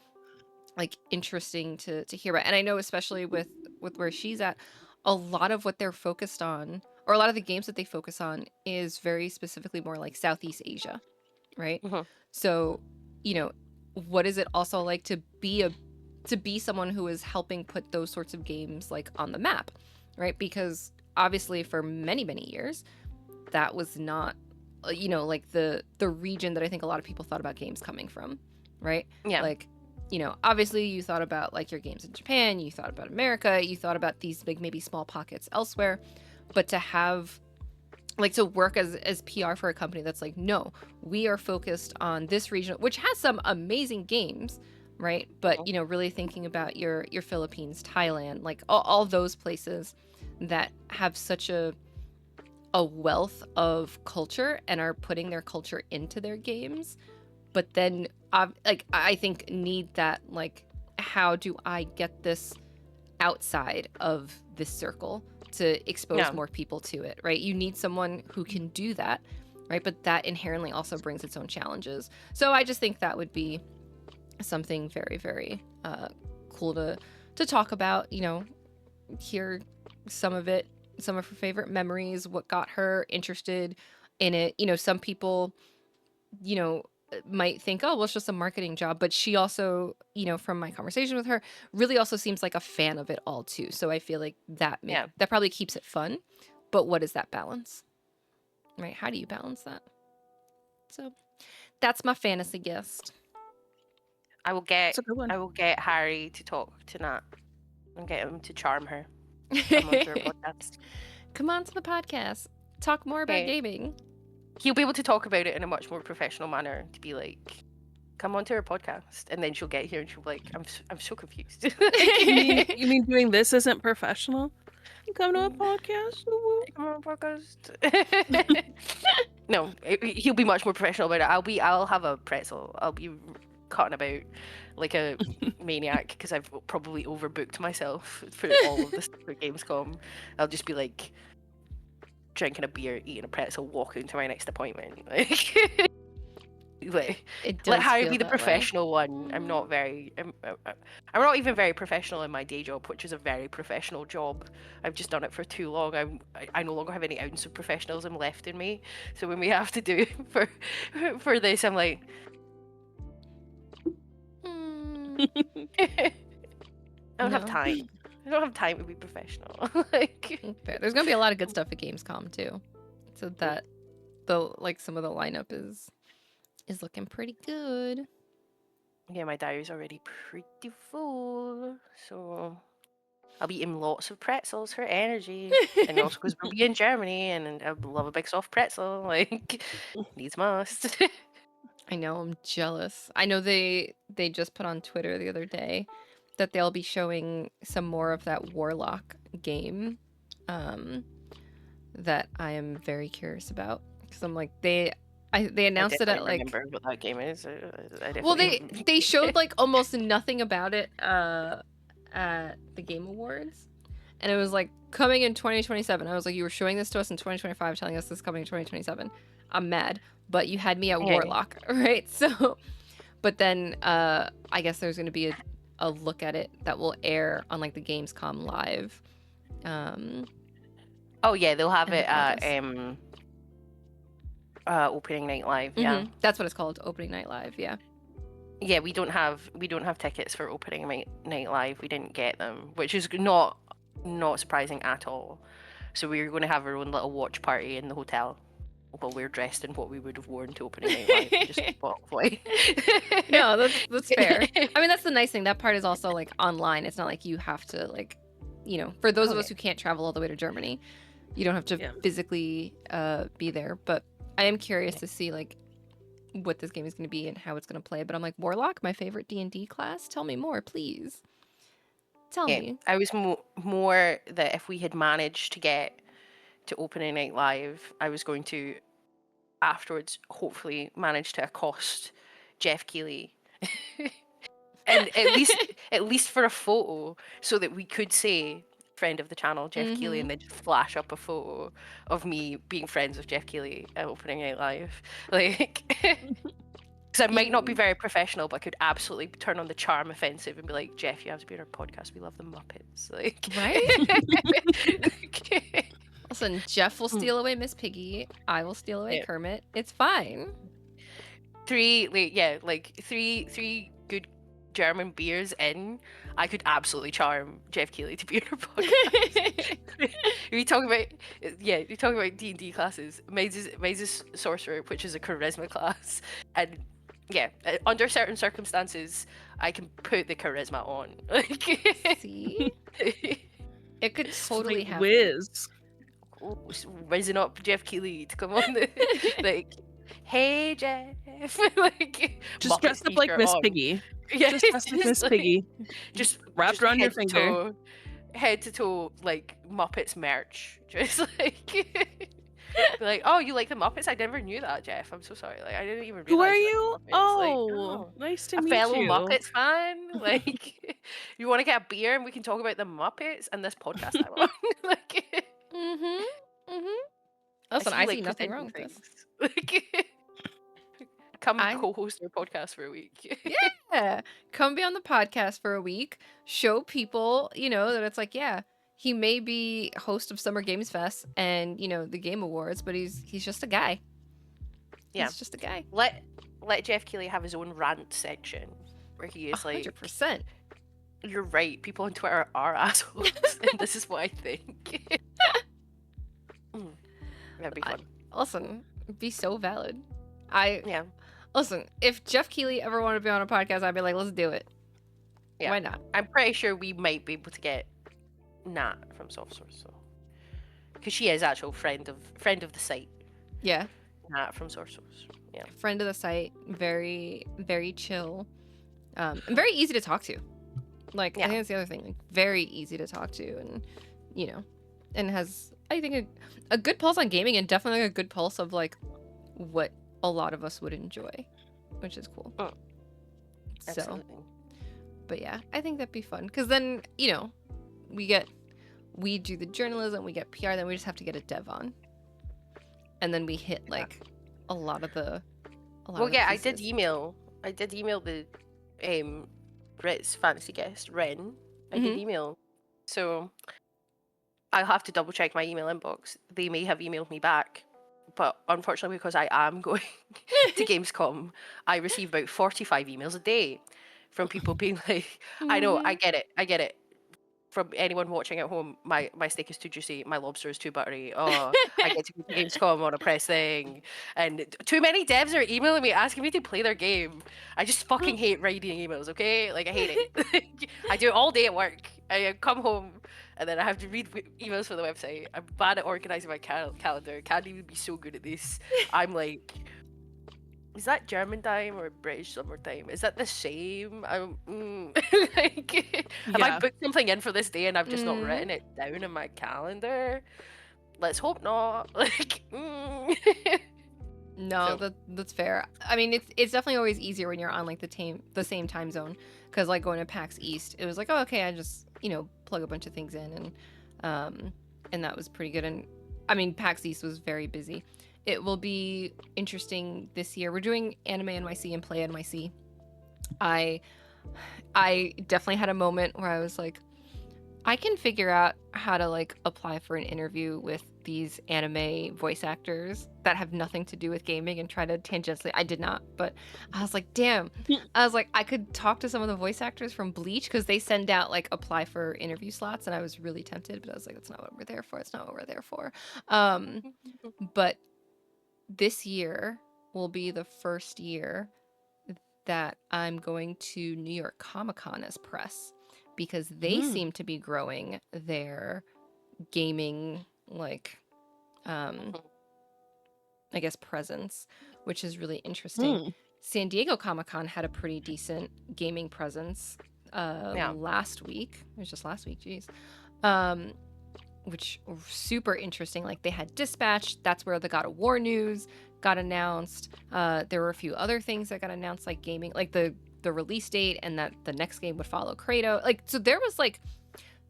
like interesting to hear about. And I know especially with where she's at, a lot of what they're focused on, or a lot of the games that they focus on, is very specifically more like Southeast Asia, right? So, what is it also like to be someone who is helping put those sorts of games like on the map, right? Because obviously for many, many years, that was not, like the region that I think a lot of people thought about games coming from, right? Yeah. Like, obviously you thought about like your games in Japan, you thought about America, you thought about these big, maybe small pockets elsewhere, but to have like to work as PR for a company that's like, no, we are focused on this region, which has some amazing games, right? But really thinking about your Philippines, Thailand, like all those places that have such a wealth of culture and are putting their culture into their games, but then like I think need that like, how do I get this outside of this circle to expose more people to it, right? You need someone who can do that, right? But that inherently also brings its own challenges. So I just think that would be something very, very cool to talk about, hear some of it, some of her favorite memories, what got her interested in it. Some people, might think, oh, well, it's just a marketing job. But she also, from my conversation with her, really also seems like a fan of it all too. So I feel like that probably keeps it fun. But what is that balance? Right? How do you balance that? So that's my fantasy guest. I will get Harry to talk to Nat and get him to charm her. Come on to her podcast. Come on to the podcast. Talk more about gaming. He'll be able to talk about it in a much more professional manner, to be like, come onto her podcast, and then she'll get here and she'll be like, I'm so confused. You mean doing this isn't professional? Come to a podcast. Come on a podcast. No, he'll be much more professional about it. I'll have a pretzel. I'll be cutting about like a maniac because I've probably overbooked myself for all of this for Gamescom. I'll just be like drinking a beer, eating a pretzel, walking to my next appointment. Like, It let does Harry feel be the that way. professional one. I'm not very. I'm not even very professional in my day job, which is a very professional job. I've just done it for too long. I no longer have any ounce of professionalism left in me. So when we have to do for this, I'm like, Hmm. I don't have No. time. I don't have time to be professional. Like, Fair. There's gonna be a lot of good stuff at Gamescom too, so that some of the lineup is looking pretty good. yeah, my diary's already pretty full, so I'll be eating lots of pretzels for energy. And also because we'll be in Germany, and I love a big soft pretzel. Like, needs must. I know, I'm jealous. I know they just put on Twitter the other day that they'll be showing some more of that Warlock game, that I am very curious about because I'm like they announced it at like remember what that game is. I well definitely they showed like almost nothing about it at the Game Awards, and it was like coming in 2027. I was like, you were showing this to us in 2025, telling us this is coming in 2027. I'm mad, but you had me at Yeah. Warlock, right? So, but then I guess there's gonna be a look at it that will air on like the Gamescom live. Oh yeah, they'll have End it of at August. opening night live. Yeah, That's what it's called, opening night live. Yeah. yeah. We don't have tickets for opening night live. We didn't get them, which is not surprising at all. So we're going to have our own little watch party in the hotel while we're dressed in what we would have worn to opening night live. And just play. No, that's fair. I mean, that's the nice thing. That part is also like online. It's not like you have to like, for those of us who can't travel all the way to Germany, you don't have to physically be there. But I am curious to see like what this game is going to be and how it's going to play. But I'm like, Warlock, my favorite D&D class. Tell me more, please. Tell me. I was more that if we had managed to get to opening night live, I was going to afterwards hopefully manage to accost Jeff Keighley. And at least for a photo, so that we could say friend of the channel Jeff Keighley, and then just flash up a photo of me being friends with Jeff Keighley at opening night live, like, because I might not be very professional, but I could absolutely turn on the charm offensive and be like, Jeff, you have to be on our podcast, we love the Muppets, like, right. Listen, Jeff will steal away Miss Piggy, I will steal away Kermit, it's fine. Three good German beers in, I could absolutely charm Jeff Keighley to be on our podcast. We talk about D&D classes. Mine's is sorcerer, which is a charisma class, and under certain circumstances, I can put the charisma on. See, it could totally happen. Whiz. Whizzing up Jeff Keighley to come on the like, hey Jeff, like just Muppet dressed up like Miss on. Piggy. Yeah, Just dressed like Miss Piggy. Just wrapped around your finger. Head to toe, like Muppets merch. Just like, oh, you like the Muppets? I never knew that, Jeff. I'm so sorry. Like, I didn't even realize. Who are you? Oh, Nice to a meet fellow you. Muppets fan. Like, you want to get a beer and we can talk about the Muppets and this podcast I'm on. Like, Listen, I see nothing wrong with this. Like, come co-host our podcast for a week. Yeah, come be on the podcast for a week. Show people, that it's like, yeah, he may be host of Summer Games Fest and the Game Awards, but he's just a guy. Yeah, he's just a guy. Let Jeff Keighley have his own rant section where he is 100%. Like, you're right. People on Twitter are assholes, and this is what I think. That'd be fun. Listen, it'd be so valid. Listen, if Jeff Keighley ever wanted to be on a podcast, I'd be like, let's do it. Yeah. Why not? I'm pretty sure we might be able to get Nat from Soft Source, so because she is actual friend of the site. Yeah. Nat from Soft Source. Yeah. Friend of the site, very, very chill, and very easy to talk to. Like, I think that's the other thing. Like, very easy to talk to, and and has, I think, a good pulse on gaming, and definitely a good pulse of like what a lot of us would enjoy, which is cool. Mm, So, absolutely. but yeah, I think that'd be fun because then, you know, we do the journalism, we get PR, then we just have to get a dev on, and then we hit like a lot of the Well, yeah, I pieces. did email the Brit's fantasy guest Ren. I did email, so I'll have to double check my email inbox. They may have emailed me back, but unfortunately, because I am going to Gamescom, I receive about 45 emails a day from people being like, "I know, I get it." From anyone watching at home, my steak is too juicy, my lobster is too buttery. Oh, I get to go to Gamescom on a press thing, and too many devs are emailing me asking me to play their game. I just fucking hate writing emails. Okay, like I hate it. I do it all day at work. I come home and then I have to read emails for the website. I'm bad at organizing my calendar. Can't even be so good at this. I'm like, is that German time or British summertime? Is that the same? Like, have I Yeah. booked something in for this day and I've just not written it down in my calendar? Let's hope not. Like, No, So- that's fair. I mean, it's definitely always easier when you're on like the same time zone, because like going to PAX East, it was like, oh, okay, I just plug a bunch of things in, and that was pretty good. And I mean, PAX East was very busy. It will be interesting this year. We're doing Anime NYC and Play NYC. I definitely had a moment where I was like, I can figure out how to like apply for an interview with these anime voice actors that have nothing to do with gaming and try to tangentially. I did not, but I was like, damn. I was like, I could talk to some of the voice actors from Bleach because they send out like apply for interview slots, and I was really tempted, but I was like, that's not what we're there for. It's not what we're there for. But this year will be the first year that I'm going to New York Comic Con as press, because they seem to be growing their gaming like I guess presence, which is really interesting. San Diego Comic Con had a pretty decent gaming presence last week. It was just last week, geez. Which super interesting. Like they had Dispatch, that's where the God of War news got announced. There were a few other things that got announced, like gaming, like the release date, and that the next game would follow Kratos. Like, so there was like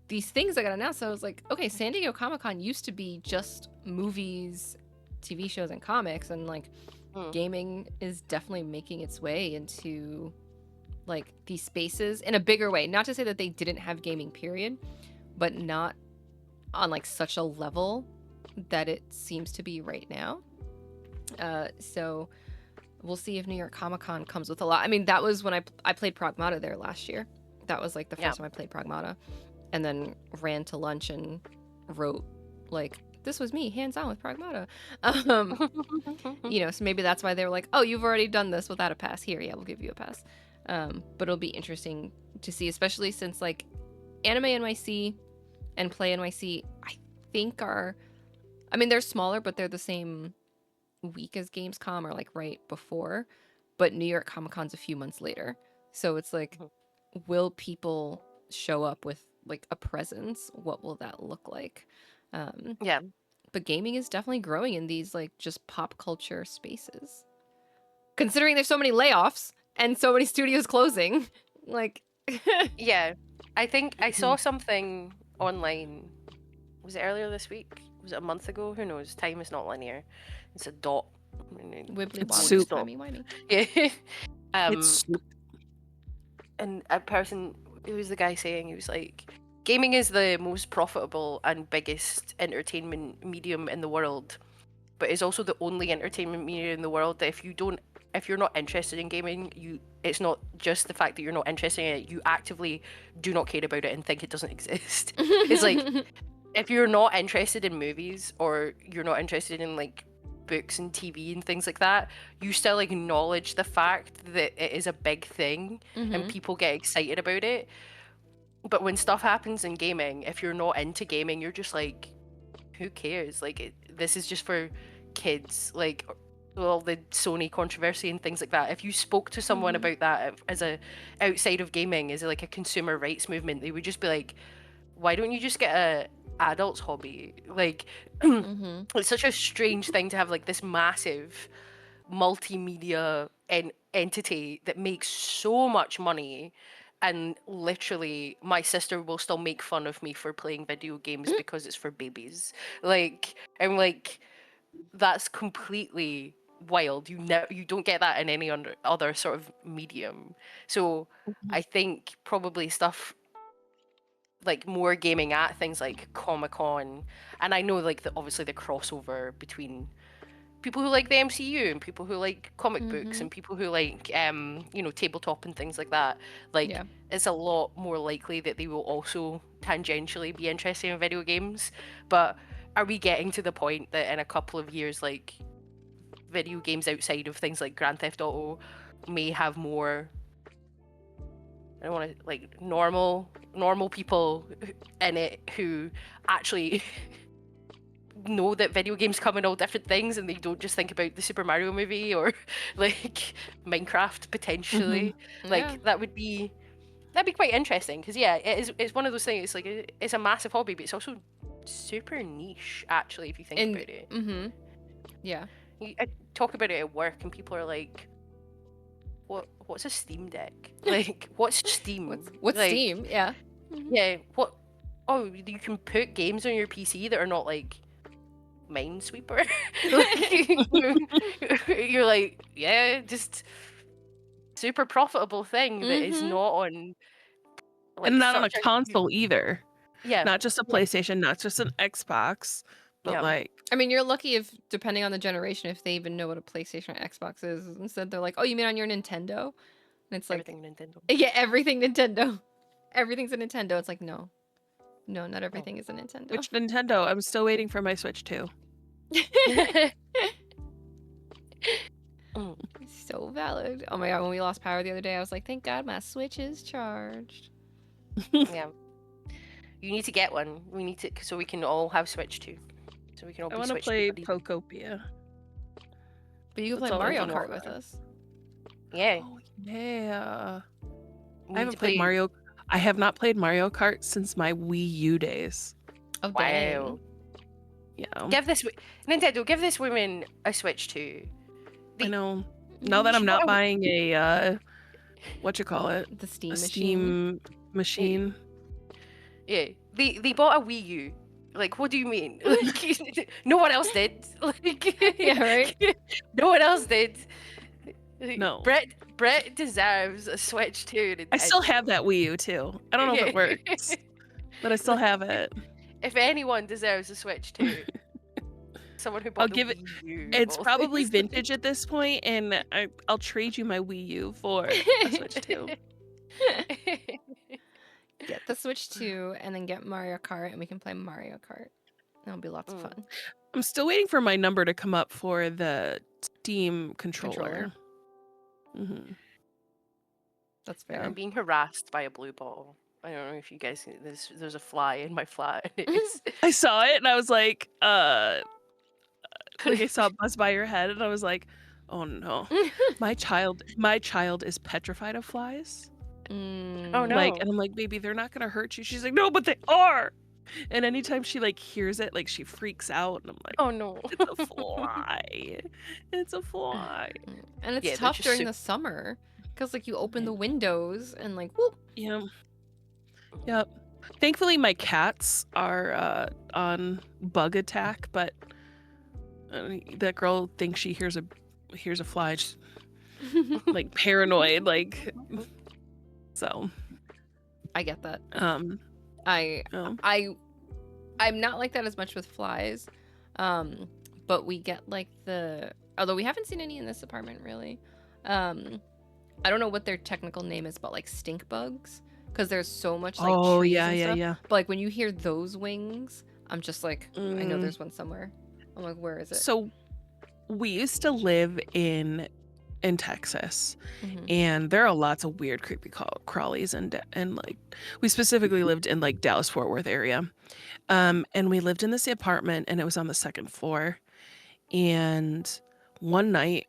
these things that got announced. So I was like, okay, San Diego Comic-Con used to be just movies, TV shows, and comics, and like gaming is definitely making its way into like these spaces in a bigger way. Not to say that they didn't have gaming, period, but not on like such a level that it seems to be right now. So we'll see if New York Comic Con comes with a lot. I mean, that was when I played Pragmata there last year. That was like the first time I played Pragmata, and then ran to lunch and wrote like, this was me hands on with Pragmata. So maybe that's why they were like, oh, you've already done this without a pass. Here, yeah, we'll give you a pass. But it'll be interesting to see, especially since like Anime NYC and Play NYC, I think they're smaller, but they're the same week as Gamescom, or like right before. But New York Comic Con's a few months later. So it's like, will people show up with like a presence? What will that look like? But gaming is definitely growing in these like just pop culture spaces. Considering there's so many layoffs and so many studios closing, like Yeah, I think I saw something online. Was it earlier this week? Was it a month ago? Who knows? Time is not linear. It's a dot. wibbly It's wobbly, soup. timey-wimey. Yeah. It's And a person, who was the guy saying, he was like, gaming is the most profitable and biggest entertainment medium in the world, but it's also the only entertainment medium in the world that if you're not interested in gaming, it's not just the fact that you're not interested in it, you actively do not care about it and think it doesn't exist. It's like, if you're not interested in movies, or you're not interested in like books and TV and things like that, you still acknowledge the fact that it is a big thing and people get excited about it. But when stuff happens in gaming, if you're not into gaming, you're just like, who cares? Like, this is just for kids. Like, all the Sony controversy and things like that. If you spoke to someone about that as a outside of gaming, as like a consumer rights movement, they would just be like, why don't you just get a adult's hobby? Like, it's such a strange thing to have like this massive multimedia entity that makes so much money, and literally my sister will still make fun of me for playing video games because it's for babies. Like, I'm like, that's completely wild. You don't get that in any other sort of medium. So I think probably stuff like more gaming at things like Comic-Con, and I know like obviously the crossover between people who like the MCU and people who like comic books and people who like tabletop and things like that. Like, Yeah. it's a lot more likely that they will also tangentially be interested in video games. But are we getting to the point that in a couple of years, like, video games outside of things like Grand Theft Auto may have more, I don't want to, like, normal people in it who actually know that video games come in all different things, and they don't just think about the Super Mario movie or like Minecraft potentially. Like, Yeah. that'd be quite interesting, because it's one of those things. It's like it's a massive hobby, but it's also super niche actually if you think about it. Yeah. I talk about it at work and people are like, what's a Steam Deck? Like, what's Steam? What's like, Steam? Yeah. Yeah, what? Oh, you can put games on your PC that are not like Minesweeper. Like, you're like, yeah, just super profitable thing that is not on, like, And not on a such a console either. yeah, Not just a PlayStation, not just an Xbox, but yeah. like I mean, you're lucky if, depending on the generation, if they even know what a PlayStation or Xbox is. Instead, they're like, "Oh, you mean on your Nintendo?" And it's like, Everything Nintendo. yeah, everything Nintendo. Everything's a Nintendo. It's like, no, not everything is a Nintendo. which Nintendo? I'm still waiting for my Switch 2. So valid. Oh my god, when we lost power the other day, I was like, thank God my Switch is charged. Yeah. You need to get one. We need to, so we can all have Switch 2. So we can all I be want to Switch play 2 buddies. Pokopia. But you can That's play all I Mario wanna Kart play. with us. Yeah. Oh yeah. We I need haven't to played play Mario. I have not played Mario Kart since my Wii U days. Oh, dang. Wow. Yeah. Give this Nintendo, give this woman a Switch 2. I know. Now that I'm She not bought a- buying a what you call it? The Steam A machine. Steam machine. Yeah, they bought a Wii U. Like, what do you mean? Like, no one else did. Like, Yeah, right? No one else did. Like, No. Brett deserves a Switch 2. I still have that Wii U too. I don't know if it works, but I still have it. If anyone deserves a Switch 2, someone who bought I'll the give it. Wii U. It's of all probably things. vintage at this point, and I'll trade you my Wii U for a Switch 2. Get the Switch 2 and then get Mario Kart and we can play Mario Kart. That'll be lots of fun. I'm still waiting for my number to come up for the Steam controller. That's Yeah. fair. I'm being harassed by a blue ball. I don't know if you guys. There's a fly in my flat. And it's, I saw it and I was like I saw it buzz by your head and I was like, oh no. My child is petrified of flies. oh no! Like, and I'm like, baby, they're not gonna hurt you. She's like, no, but they are. And anytime she like hears it, like she freaks out, and I'm like, Oh no! it's a fly. It's a fly. And it's Yeah, they're tough just during the summer because like you open the windows and like whoop. Yeah. Yep. Thankfully, my cats are on bug attack, but that girl thinks she hears a fly, she's, like paranoid, like. So. I get that. Oh. I'm not like that as much with flies. But we get like although we haven't seen any in this apartment really. I don't know what their technical name is, but like stink bugs, because there's so much like trees and stuff. Yeah. But like when you hear those wings, I'm just like, I know there's one somewhere. I'm like, where is it? So we used to live in Texas, and there are lots of weird creepy crawlies and like we specifically lived in like Dallas Fort Worth area, and we lived in this apartment and it was on the second floor, and one night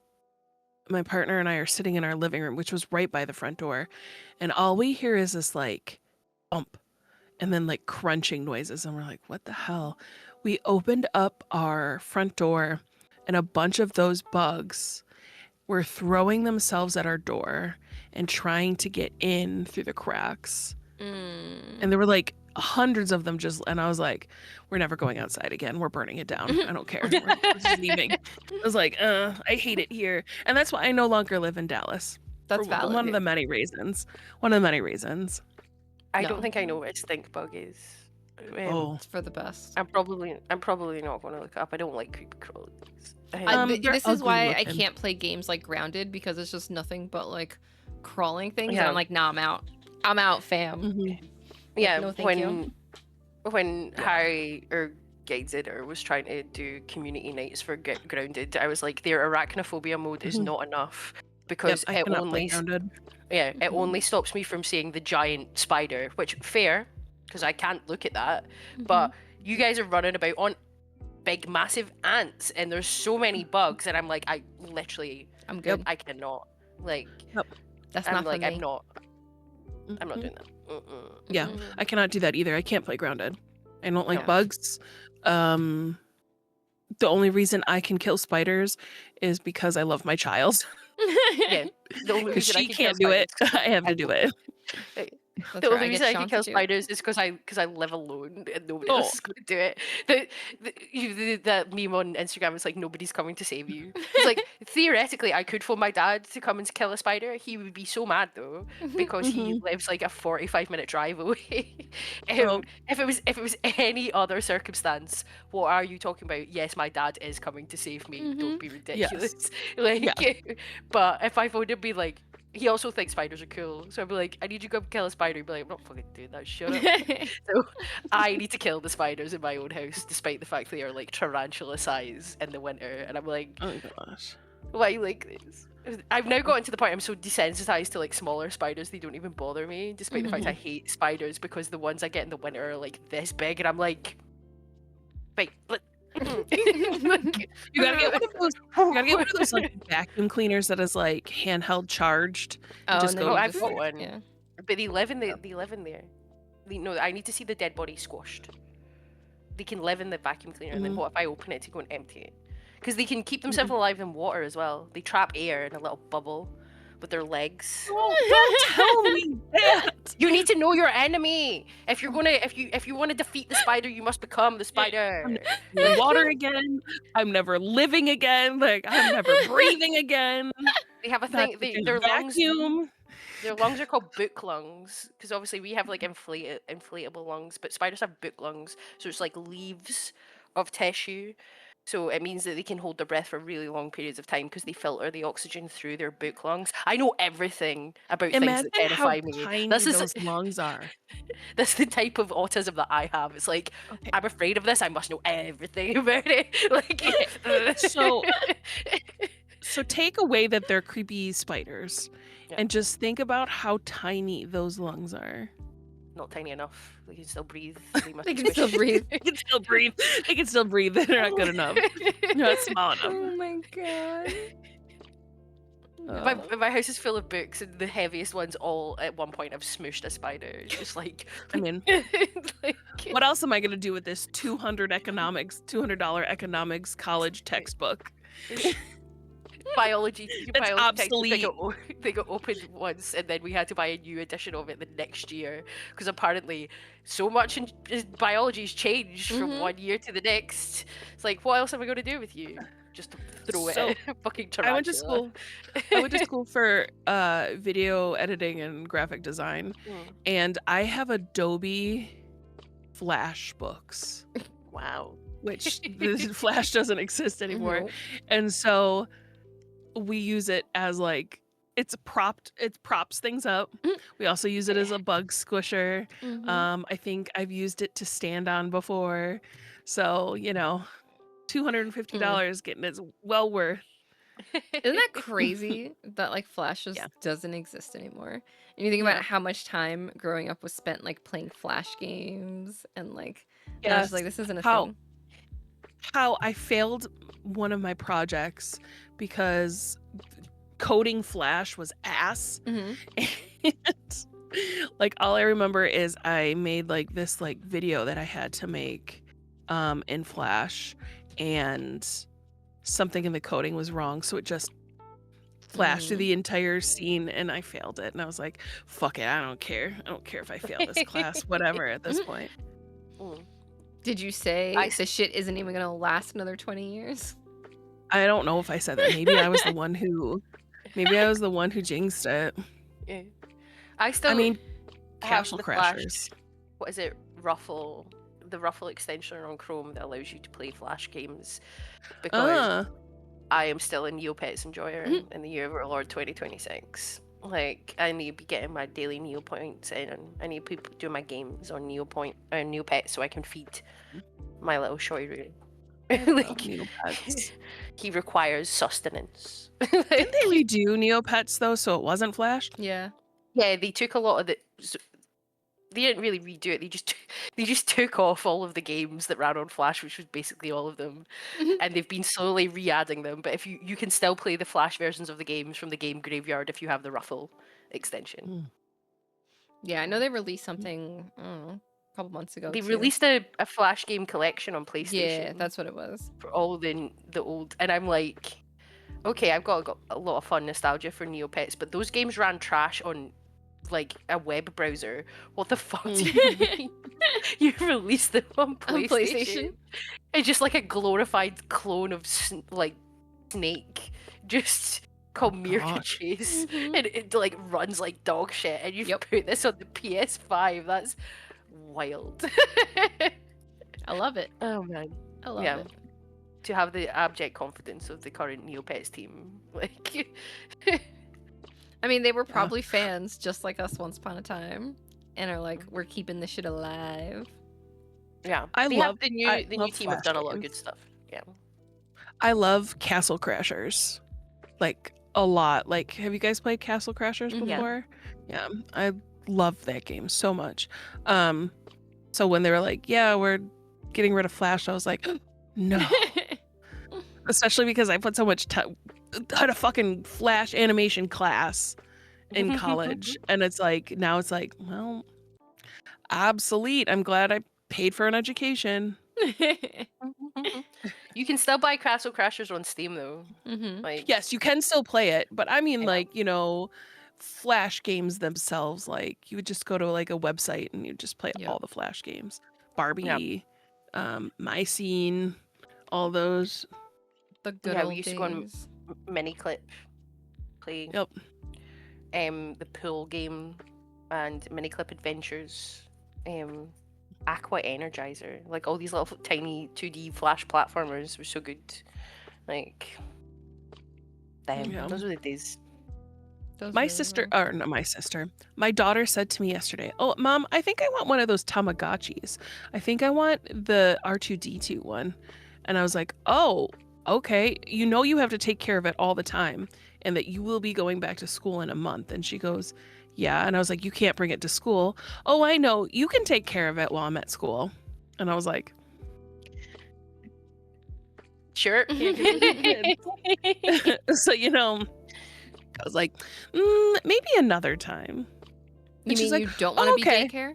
my partner and I are sitting in our living room, which was right by the front door, and all we hear is this like bump and then like crunching noises, and we're like, what the hell? We opened up our front door and a bunch of those bugs were throwing themselves at our door and trying to get in through the cracks. And there were like hundreds of them and I was like, we're never going outside again. We're burning it down. I don't care. We're just leaving. I was like, I hate it here. And that's why I no longer live in Dallas. That's valid. One of the many reasons. One of the many reasons. I No. don't think I know what stink bug is. It's for the best. I'm probably not going to look it up. I don't like creepy crawlies. They're This is why I ugly-looking. can't play games like Grounded, because it's just nothing but like crawling things. Yeah. And I'm like, nah, I'm out. I'm out, fam. Mhm. Yeah, no, thank you. when Harry or Gaidzed was trying to do community nights for Get Grounded, I was like, their arachnophobia mode is Mhm. not enough Yep, because I it cannot only play Grounded. it only stops me from seeing the giant spider, which fair because I can't look at that. But you guys are running about on big massive ants and there's so many bugs and I'm like, I literally I'm good. I cannot like That's I'm not like for me. I'm not Mhm. doing that. Yeah, I cannot do that either. I can't play Grounded. I don't like Yeah. bugs. The only reason I can kill spiders is because I love my child. Yeah, the only Because reason I she can kill can't do it, spiders I have to do it. That's the right, only reason get I can Sean to kill do it. spiders is because I live alone and nobody Oh. else is going to do it. That meme on Instagram is like nobody's coming to save you. It's like theoretically I could phone my dad to come and kill a spider. He would be so mad though because he lives like a 45-minute drive away. Oh. If it was any other circumstance, what are you talking about? Yes, my dad is coming to save me. Don't be ridiculous. Like, but if I phoned him, be like. He also thinks spiders are cool, so I'd be like, I need you to go kill a spider. He'd be like, I'm not fucking doing that, shut up. So I need to kill the spiders in my own house, despite the fact they are like tarantula size in the winter. And I'm like, Oh gosh. why like this? I've now gotten to the point I'm so desensitized to like smaller spiders, they don't even bother me, despite the fact I hate spiders because the ones I get in the winter are like this big, and I'm like, wait, You gotta get one of those. You gotta get one of those like vacuum cleaners that is like handheld charged. Oh, just and then go- you I've just- got one. Yeah. But they live in there. No, I need to see the dead body squashed. They can live in the vacuum cleaner, and then what if I open it to go and empty it? Because they can keep themselves alive in water as well. They trap air in a little bubble with their legs. Don't tell me that. You need to know your enemy. If you want to defeat the spider, you must become the spider. In water again. I'm never living again. Like I'm never breathing again. They have a That thing. freaking Their lungs. vacuum. Their lungs are called book lungs because obviously we have like inflatable lungs, but spiders have book lungs, so it's like leaves of tissue. So it means that they can hold their breath for really long periods of time because they filter the oxygen through their book lungs. I know everything about things Imagine that how terrify me. tiny This is those lungs are. that's the type of autism that I have. It's like Okay. I'm afraid of this. I must know everything about it. Like So take away that they're creepy spiders, Yeah. and just think about how tiny those lungs are. not tiny enough. They can still breathe. They must They be can still squished. breathe. They can still breathe. They can still breathe. They're not good enough. They're not small enough. Oh my god. My house is full of books, and the heaviest ones all at one point have smooshed a spider. It's just like, I mean, like, what else am I gonna do with this $200 economics college textbook? biology. That's biology textbooks, obsolete. they got opened once, and then we had to buy a new edition of it the next year because apparently so much in biology's changed from one year to the next. It's like, what else am I going to do with you? Just throw So, it at a fucking tarantula. I went to school for video editing and graphic design, and I have Adobe Flash books, Wow. which the Flash doesn't exist anymore. Nope. And so we use it as like it props things up. We also use it as a bug squisher. I think I've used it to stand on before. So, $250 getting it's well worth. Isn't that crazy that like Flash just doesn't exist anymore? And you think about how much time growing up was spent like playing Flash games and like I was just like, this isn't a thing. How I failed one of my projects because coding Flash was ass. And like all I remember is I made like this like video that I had to make in Flash, and something in the coding was wrong, so it just flash through the entire scene, and I failed it. And I was like, fuck it, I don't care. I don't care if I fail this class, whatever at this point. Mm. Did you say the shit isn't even gonna last another 20 years? I don't know if I said that. Maybe I was the one who jinxed it. Yeah. I still I mean, have Castle the Crashers. What is it? Ruffle. The Ruffle extension on Chrome that allows you to play Flash games. Because I am still a Neopets enjoyer in the year of our Lord 2026. Like, I need to be getting my daily Neopoints in, and I need to be doing my games on Neopets so I can feed my little shorty. Like, Neopets. he requires sustenance. Didn't they redo Neopets though, so it wasn't Flash? Yeah. Yeah, they took a lot of the. They didn't really redo it. They just took off all of the games that ran on Flash, which was basically all of them, and they've been slowly re-adding them. But if you can still play the Flash versions of the games from the game graveyard if you have the Ruffle extension. Yeah, I know they released something a couple months ago. They too. released a Flash game collection on PlayStation. Yeah, that's what it was. For all the old, and I'm like, okay, I've got a lot of fun nostalgia for Neopets, but those games ran trash on like a web browser. What the fuck do you mean? You released them on PlayStation? It's just like a glorified clone of like Snake, just called Mirka Chase, and it like runs like dog shit. And you put this on the PS5. That's wild. I love it. Oh man, I love it. To have the abject confidence of the current Neopets team, like. I mean, they were probably fans just like us once upon a time, and are like, we're keeping this shit alive. Yeah, I love the new team have done a lot of good stuff. Yeah, I love Castle Crashers, like a lot. Like, have you guys played Castle Crashers before? Yeah, I love that game so much. So when they were like, "Yeah, we're getting rid of Flash," I was like, "No," especially because I put so much time. Had a fucking Flash animation class in college, and it's like now it's like, well, obsolete. I'm glad I paid for an education. You can still buy Castle Crashers on Steam though. Like, yes, you can still play it, but I mean, like, Flash games themselves, like you would just go to like a website and you just play all the Flash games, Barbie, My Scene, all those. The good old we used days. to go on Miniclip, play the pool game, and Miniclip Adventures, Aqua Energizer, like all these little tiny 2D Flash platformers were so good. Like, those were the days. My daughter said to me yesterday, "Oh, Mom, I think I want one of those Tamagotchis. I think I want the R2D2 one." And I was like, "Oh, okay. You have to take care of it all the time, and that you will be going back to school in a month." And she goes, "Yeah." And I was like, "You can't bring it to school." "Oh, I know. You can take care of it while I'm at school." And I was like, "Sure." So, I was like, maybe another time. You mean you don't want to be daycare?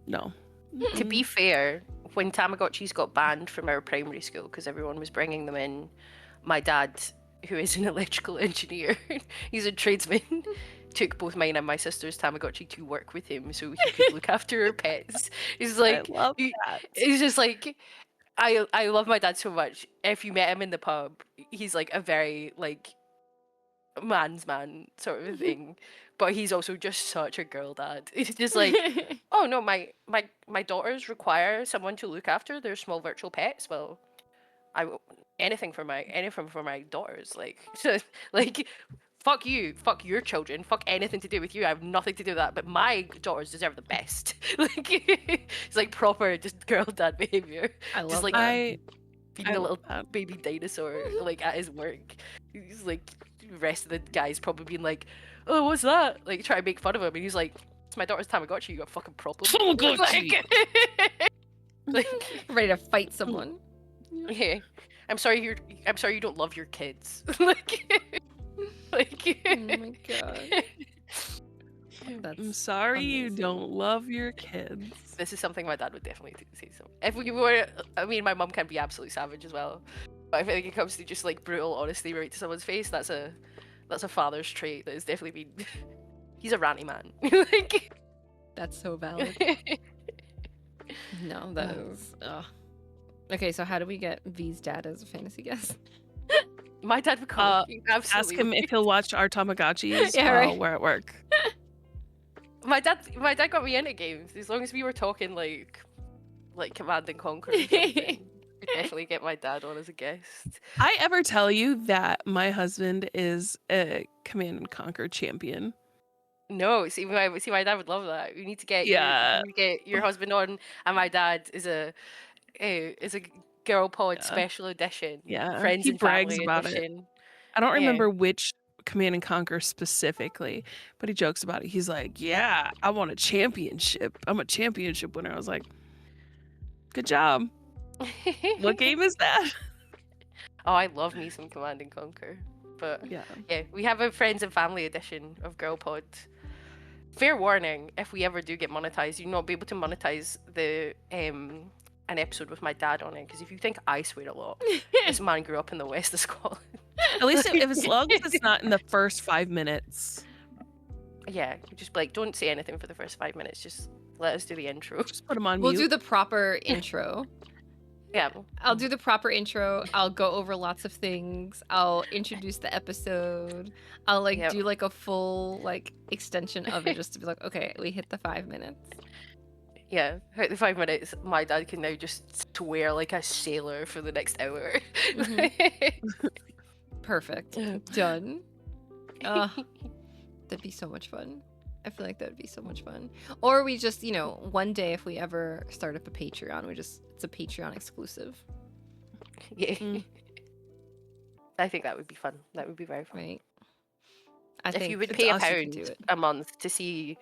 No. To be fair, when Tamagotchis got banned from our primary school because everyone was bringing them in, my dad, who is an electrical engineer, he's a tradesman, took both mine and my sister's Tamagotchi to work with him so he could look after her pets. He's like, I love that. He's just like, I love my dad so much. If you met him in the pub, he's like a very like man's man sort of thing, but he's also just such a girl dad. He's just like, oh no, my daughters require someone to look after their small virtual pets. Well, anything for my daughters. Like, like, fuck you, fuck your children, fuck anything to do with you. I have nothing to do with that. But my daughters deserve the best. Like, it's like proper just girl dad behavior. I love just like that. being a little baby dinosaur like at his work. He's like, the rest of the guys probably being like, oh, what's that? Like, try to make fun of him, and he's like, it's my daughter's Tamagotchi. You got a fucking problem. Tamagotchi. Like, ready to fight someone. Yeah. I'm sorry you don't love your kids. like, oh my god. I'm sorry you don't love your kids. This is something my dad would definitely say. So if we were, I mean, my mum can be absolutely savage as well, but I think it comes to just like brutal honesty right to someone's face, that's That's a father's trait that has definitely been. He's a ranty man. Like, That's so valid. No, that is. Okay, so how do we get V's dad as a fantasy guest? my dad would come. Ask Absolutely. him if he'll watch our Tamagotchis Yeah, while right. we're at work. My dad got me into games. As long as we were talking like Command and Conquer or something, we'd definitely get my dad on as a guest. I ever tell you that my husband is a Command and Conquer champion? No, see my dad would love that. You need to get Yeah. you need to get your husband on, and my dad is a girl pod Yeah. special edition. Yeah, Friends he and brags family about it. edition. I don't Yeah. remember which Command and Conquer specifically, but he jokes about it. He's like, "Yeah, I won a championship. I'm a championship winner." I was like, "Good job. What game is that?" Oh, I love me some Command and Conquer. But Yeah. yeah, we have a friends and family edition of Girl Pod. Fair warning, if we ever do get monetized, you'll not be able to monetize the an episode with my dad on it, because if you think I swear a lot, this man grew up in the west of Scotland. At least if as long as it's not in the first 5 minutes, Yeah, just like don't say anything for the first 5 minutes. Just let us do the intro. just put him on We'll mute. do the proper intro. Yeah, I'll do the proper intro. I'll go over lots of things. I'll introduce the episode. I'll like Yep. do like a full like extension of it just to be like, okay, we hit the 5 minutes. yeah. At the 5 minutes, my dad can now just swear like a sailor for the next hour. Perfect. Done. That'd be so much fun. I feel like that would be so much fun. Or we just, one day if we ever start up a Patreon, it's a Patreon exclusive, Yeah. Mm. I think that would be fun. That would be very fun. right? I If think you would it's pay a us, you can pound do it. a month to see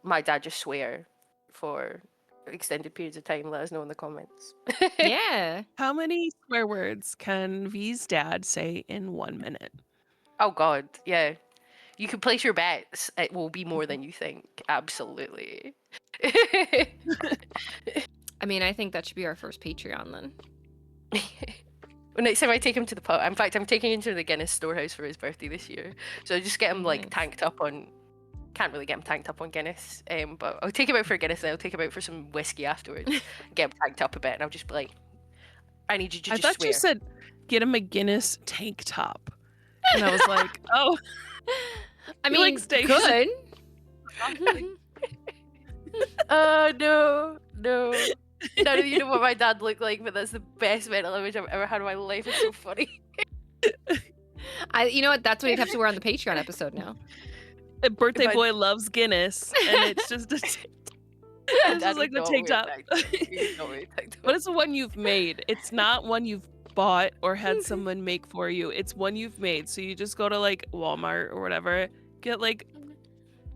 my dad just swear for extended periods of time, let us know in the comments. Yeah. How many swear words can V's dad say in 1 minute? Oh god, yeah. You can place your bets. It will be more than you think. Absolutely. I mean, I think that should be our first Patreon then. Well, next time I take him to the pub, in fact, I'm taking him to the Guinness storehouse for his birthday this year. So I just get him like Nice. tanked up on. Can't really get him tanked up on Guinness, but I'll take him out for Guinness and I'll take him out for some whiskey afterwards. Get him tanked up a bit, and I'll just be like, "I need you to I just thought swear." you said get him a Guinness tank top, and I was like, "Oh, I He mean, likes steaks. good. No. None of you know what my dad looked like, but that's the best mental image I've ever had in my life. It's so funny. You know what? That's what you'd have to wear on the Patreon episode now. a birthday If I- boy loves Guinness," and it's just it's Dad just like would the not tank wear top. tank top. He would not wear tank top. But it's the one you've made. It's not one you've bought or had someone make for you. It's one you've made. So you just go to like Walmart or whatever, get like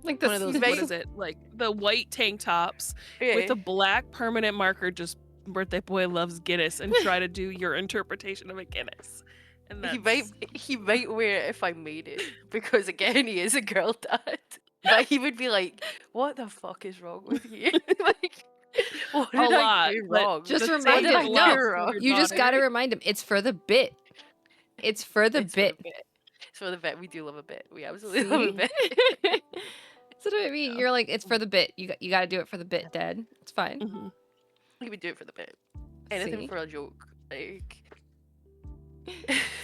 Like one of those. Right. What is it? Like the white tank tops Yeah. with a black permanent marker. Just birthday boy loves Guinness, and try to do your interpretation of a Guinness. And that's... He might wear it if I made it, because again he is a girl dad. But he would be like, "What the fuck is wrong with you? Like, what did I lot, do but wrong? Just the remind same him, is no, lost for your You just daughter. gotta remind him it's for the bit. It's for the It's bit. It's for the bit. We do love a bit. We absolutely love a See? bit. That's what I mean. Yeah. You're like, it's for the bit. You gotta do it for the bit, Dad. It's fine. Mhm. We would do it for the bit. Anything See? for a joke. Like,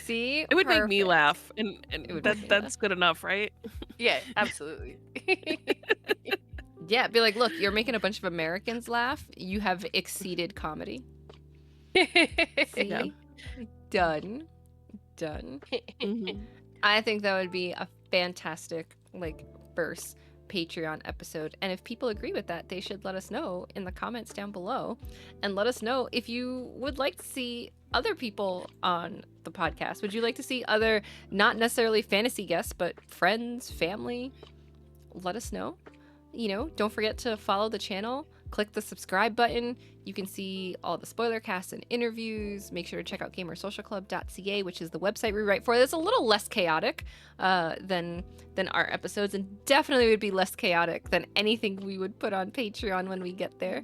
See, It would make me Perfect. laugh, and It would that make me that's good enough, right? yeah, absolutely. Yeah, be like, look, you're making a bunch of Americans laugh. You have exceeded comedy. See, Yeah. done. Mhm. I think that would be a fantastic first Patreon episode. And if people agree with that, they should let us know in the comments down below, and let us know if you would like to see other people on the podcast. Would you like to see other, not necessarily fantasy guests, but friends, family? Let us know. Don't forget to follow the channel. Click the subscribe button. You can see all the spoiler casts and interviews. Make sure to check out gamersocialclub.ca, which is the website we write for. It's a little less chaotic than our episodes, and definitely would be less chaotic than anything we would put on Patreon when we get there.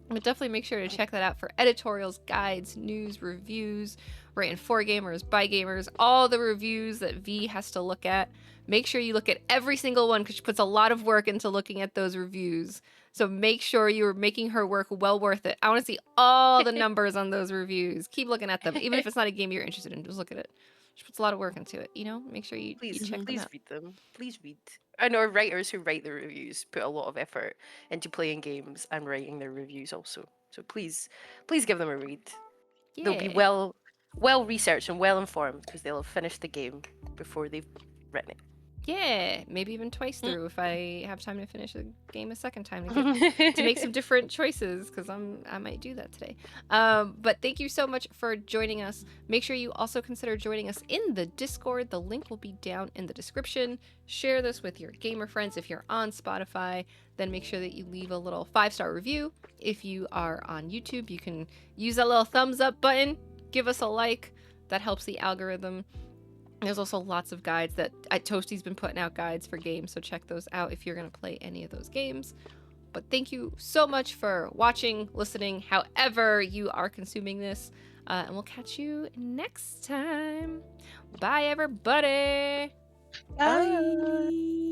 But definitely make sure to check that out for editorials, guides, news, reviews, written for gamers, by gamers, all the reviews that V has to look at. Make sure you look at every single one because she puts a lot of work into looking at those reviews. So make sure you're making her work well worth it. I want to see all the numbers on those reviews. Keep looking at them. Even if it's not a game you're interested in, just look at it. She puts a lot of work into it, you know? Make sure you Please, check them please out. read them. Please read. I know writers who write the reviews put a lot of effort into playing games and writing their reviews also. So please give them a read. They'll be Yeah. well researched and well informed because they'll have finished the game before they've written it. Yeah, maybe even twice through if I have time to finish the game a second time to make some different choices because I might do that today. But thank you so much for joining us. Make sure you also consider joining us in the Discord. The link will be down in the description. Share this with your gamer friends. If you're on Spotify, then make sure that you leave a little 5-star review. If you are on YouTube, you can use that little thumbs up button. Give us a like. That helps the algorithm. There's also lots of guides that Toasty's been putting out guides for games, so check those out if you're going to play any of those games. But thank you so much for watching, listening, however you are consuming this, and we'll catch you next time. Bye, everybody. Bye.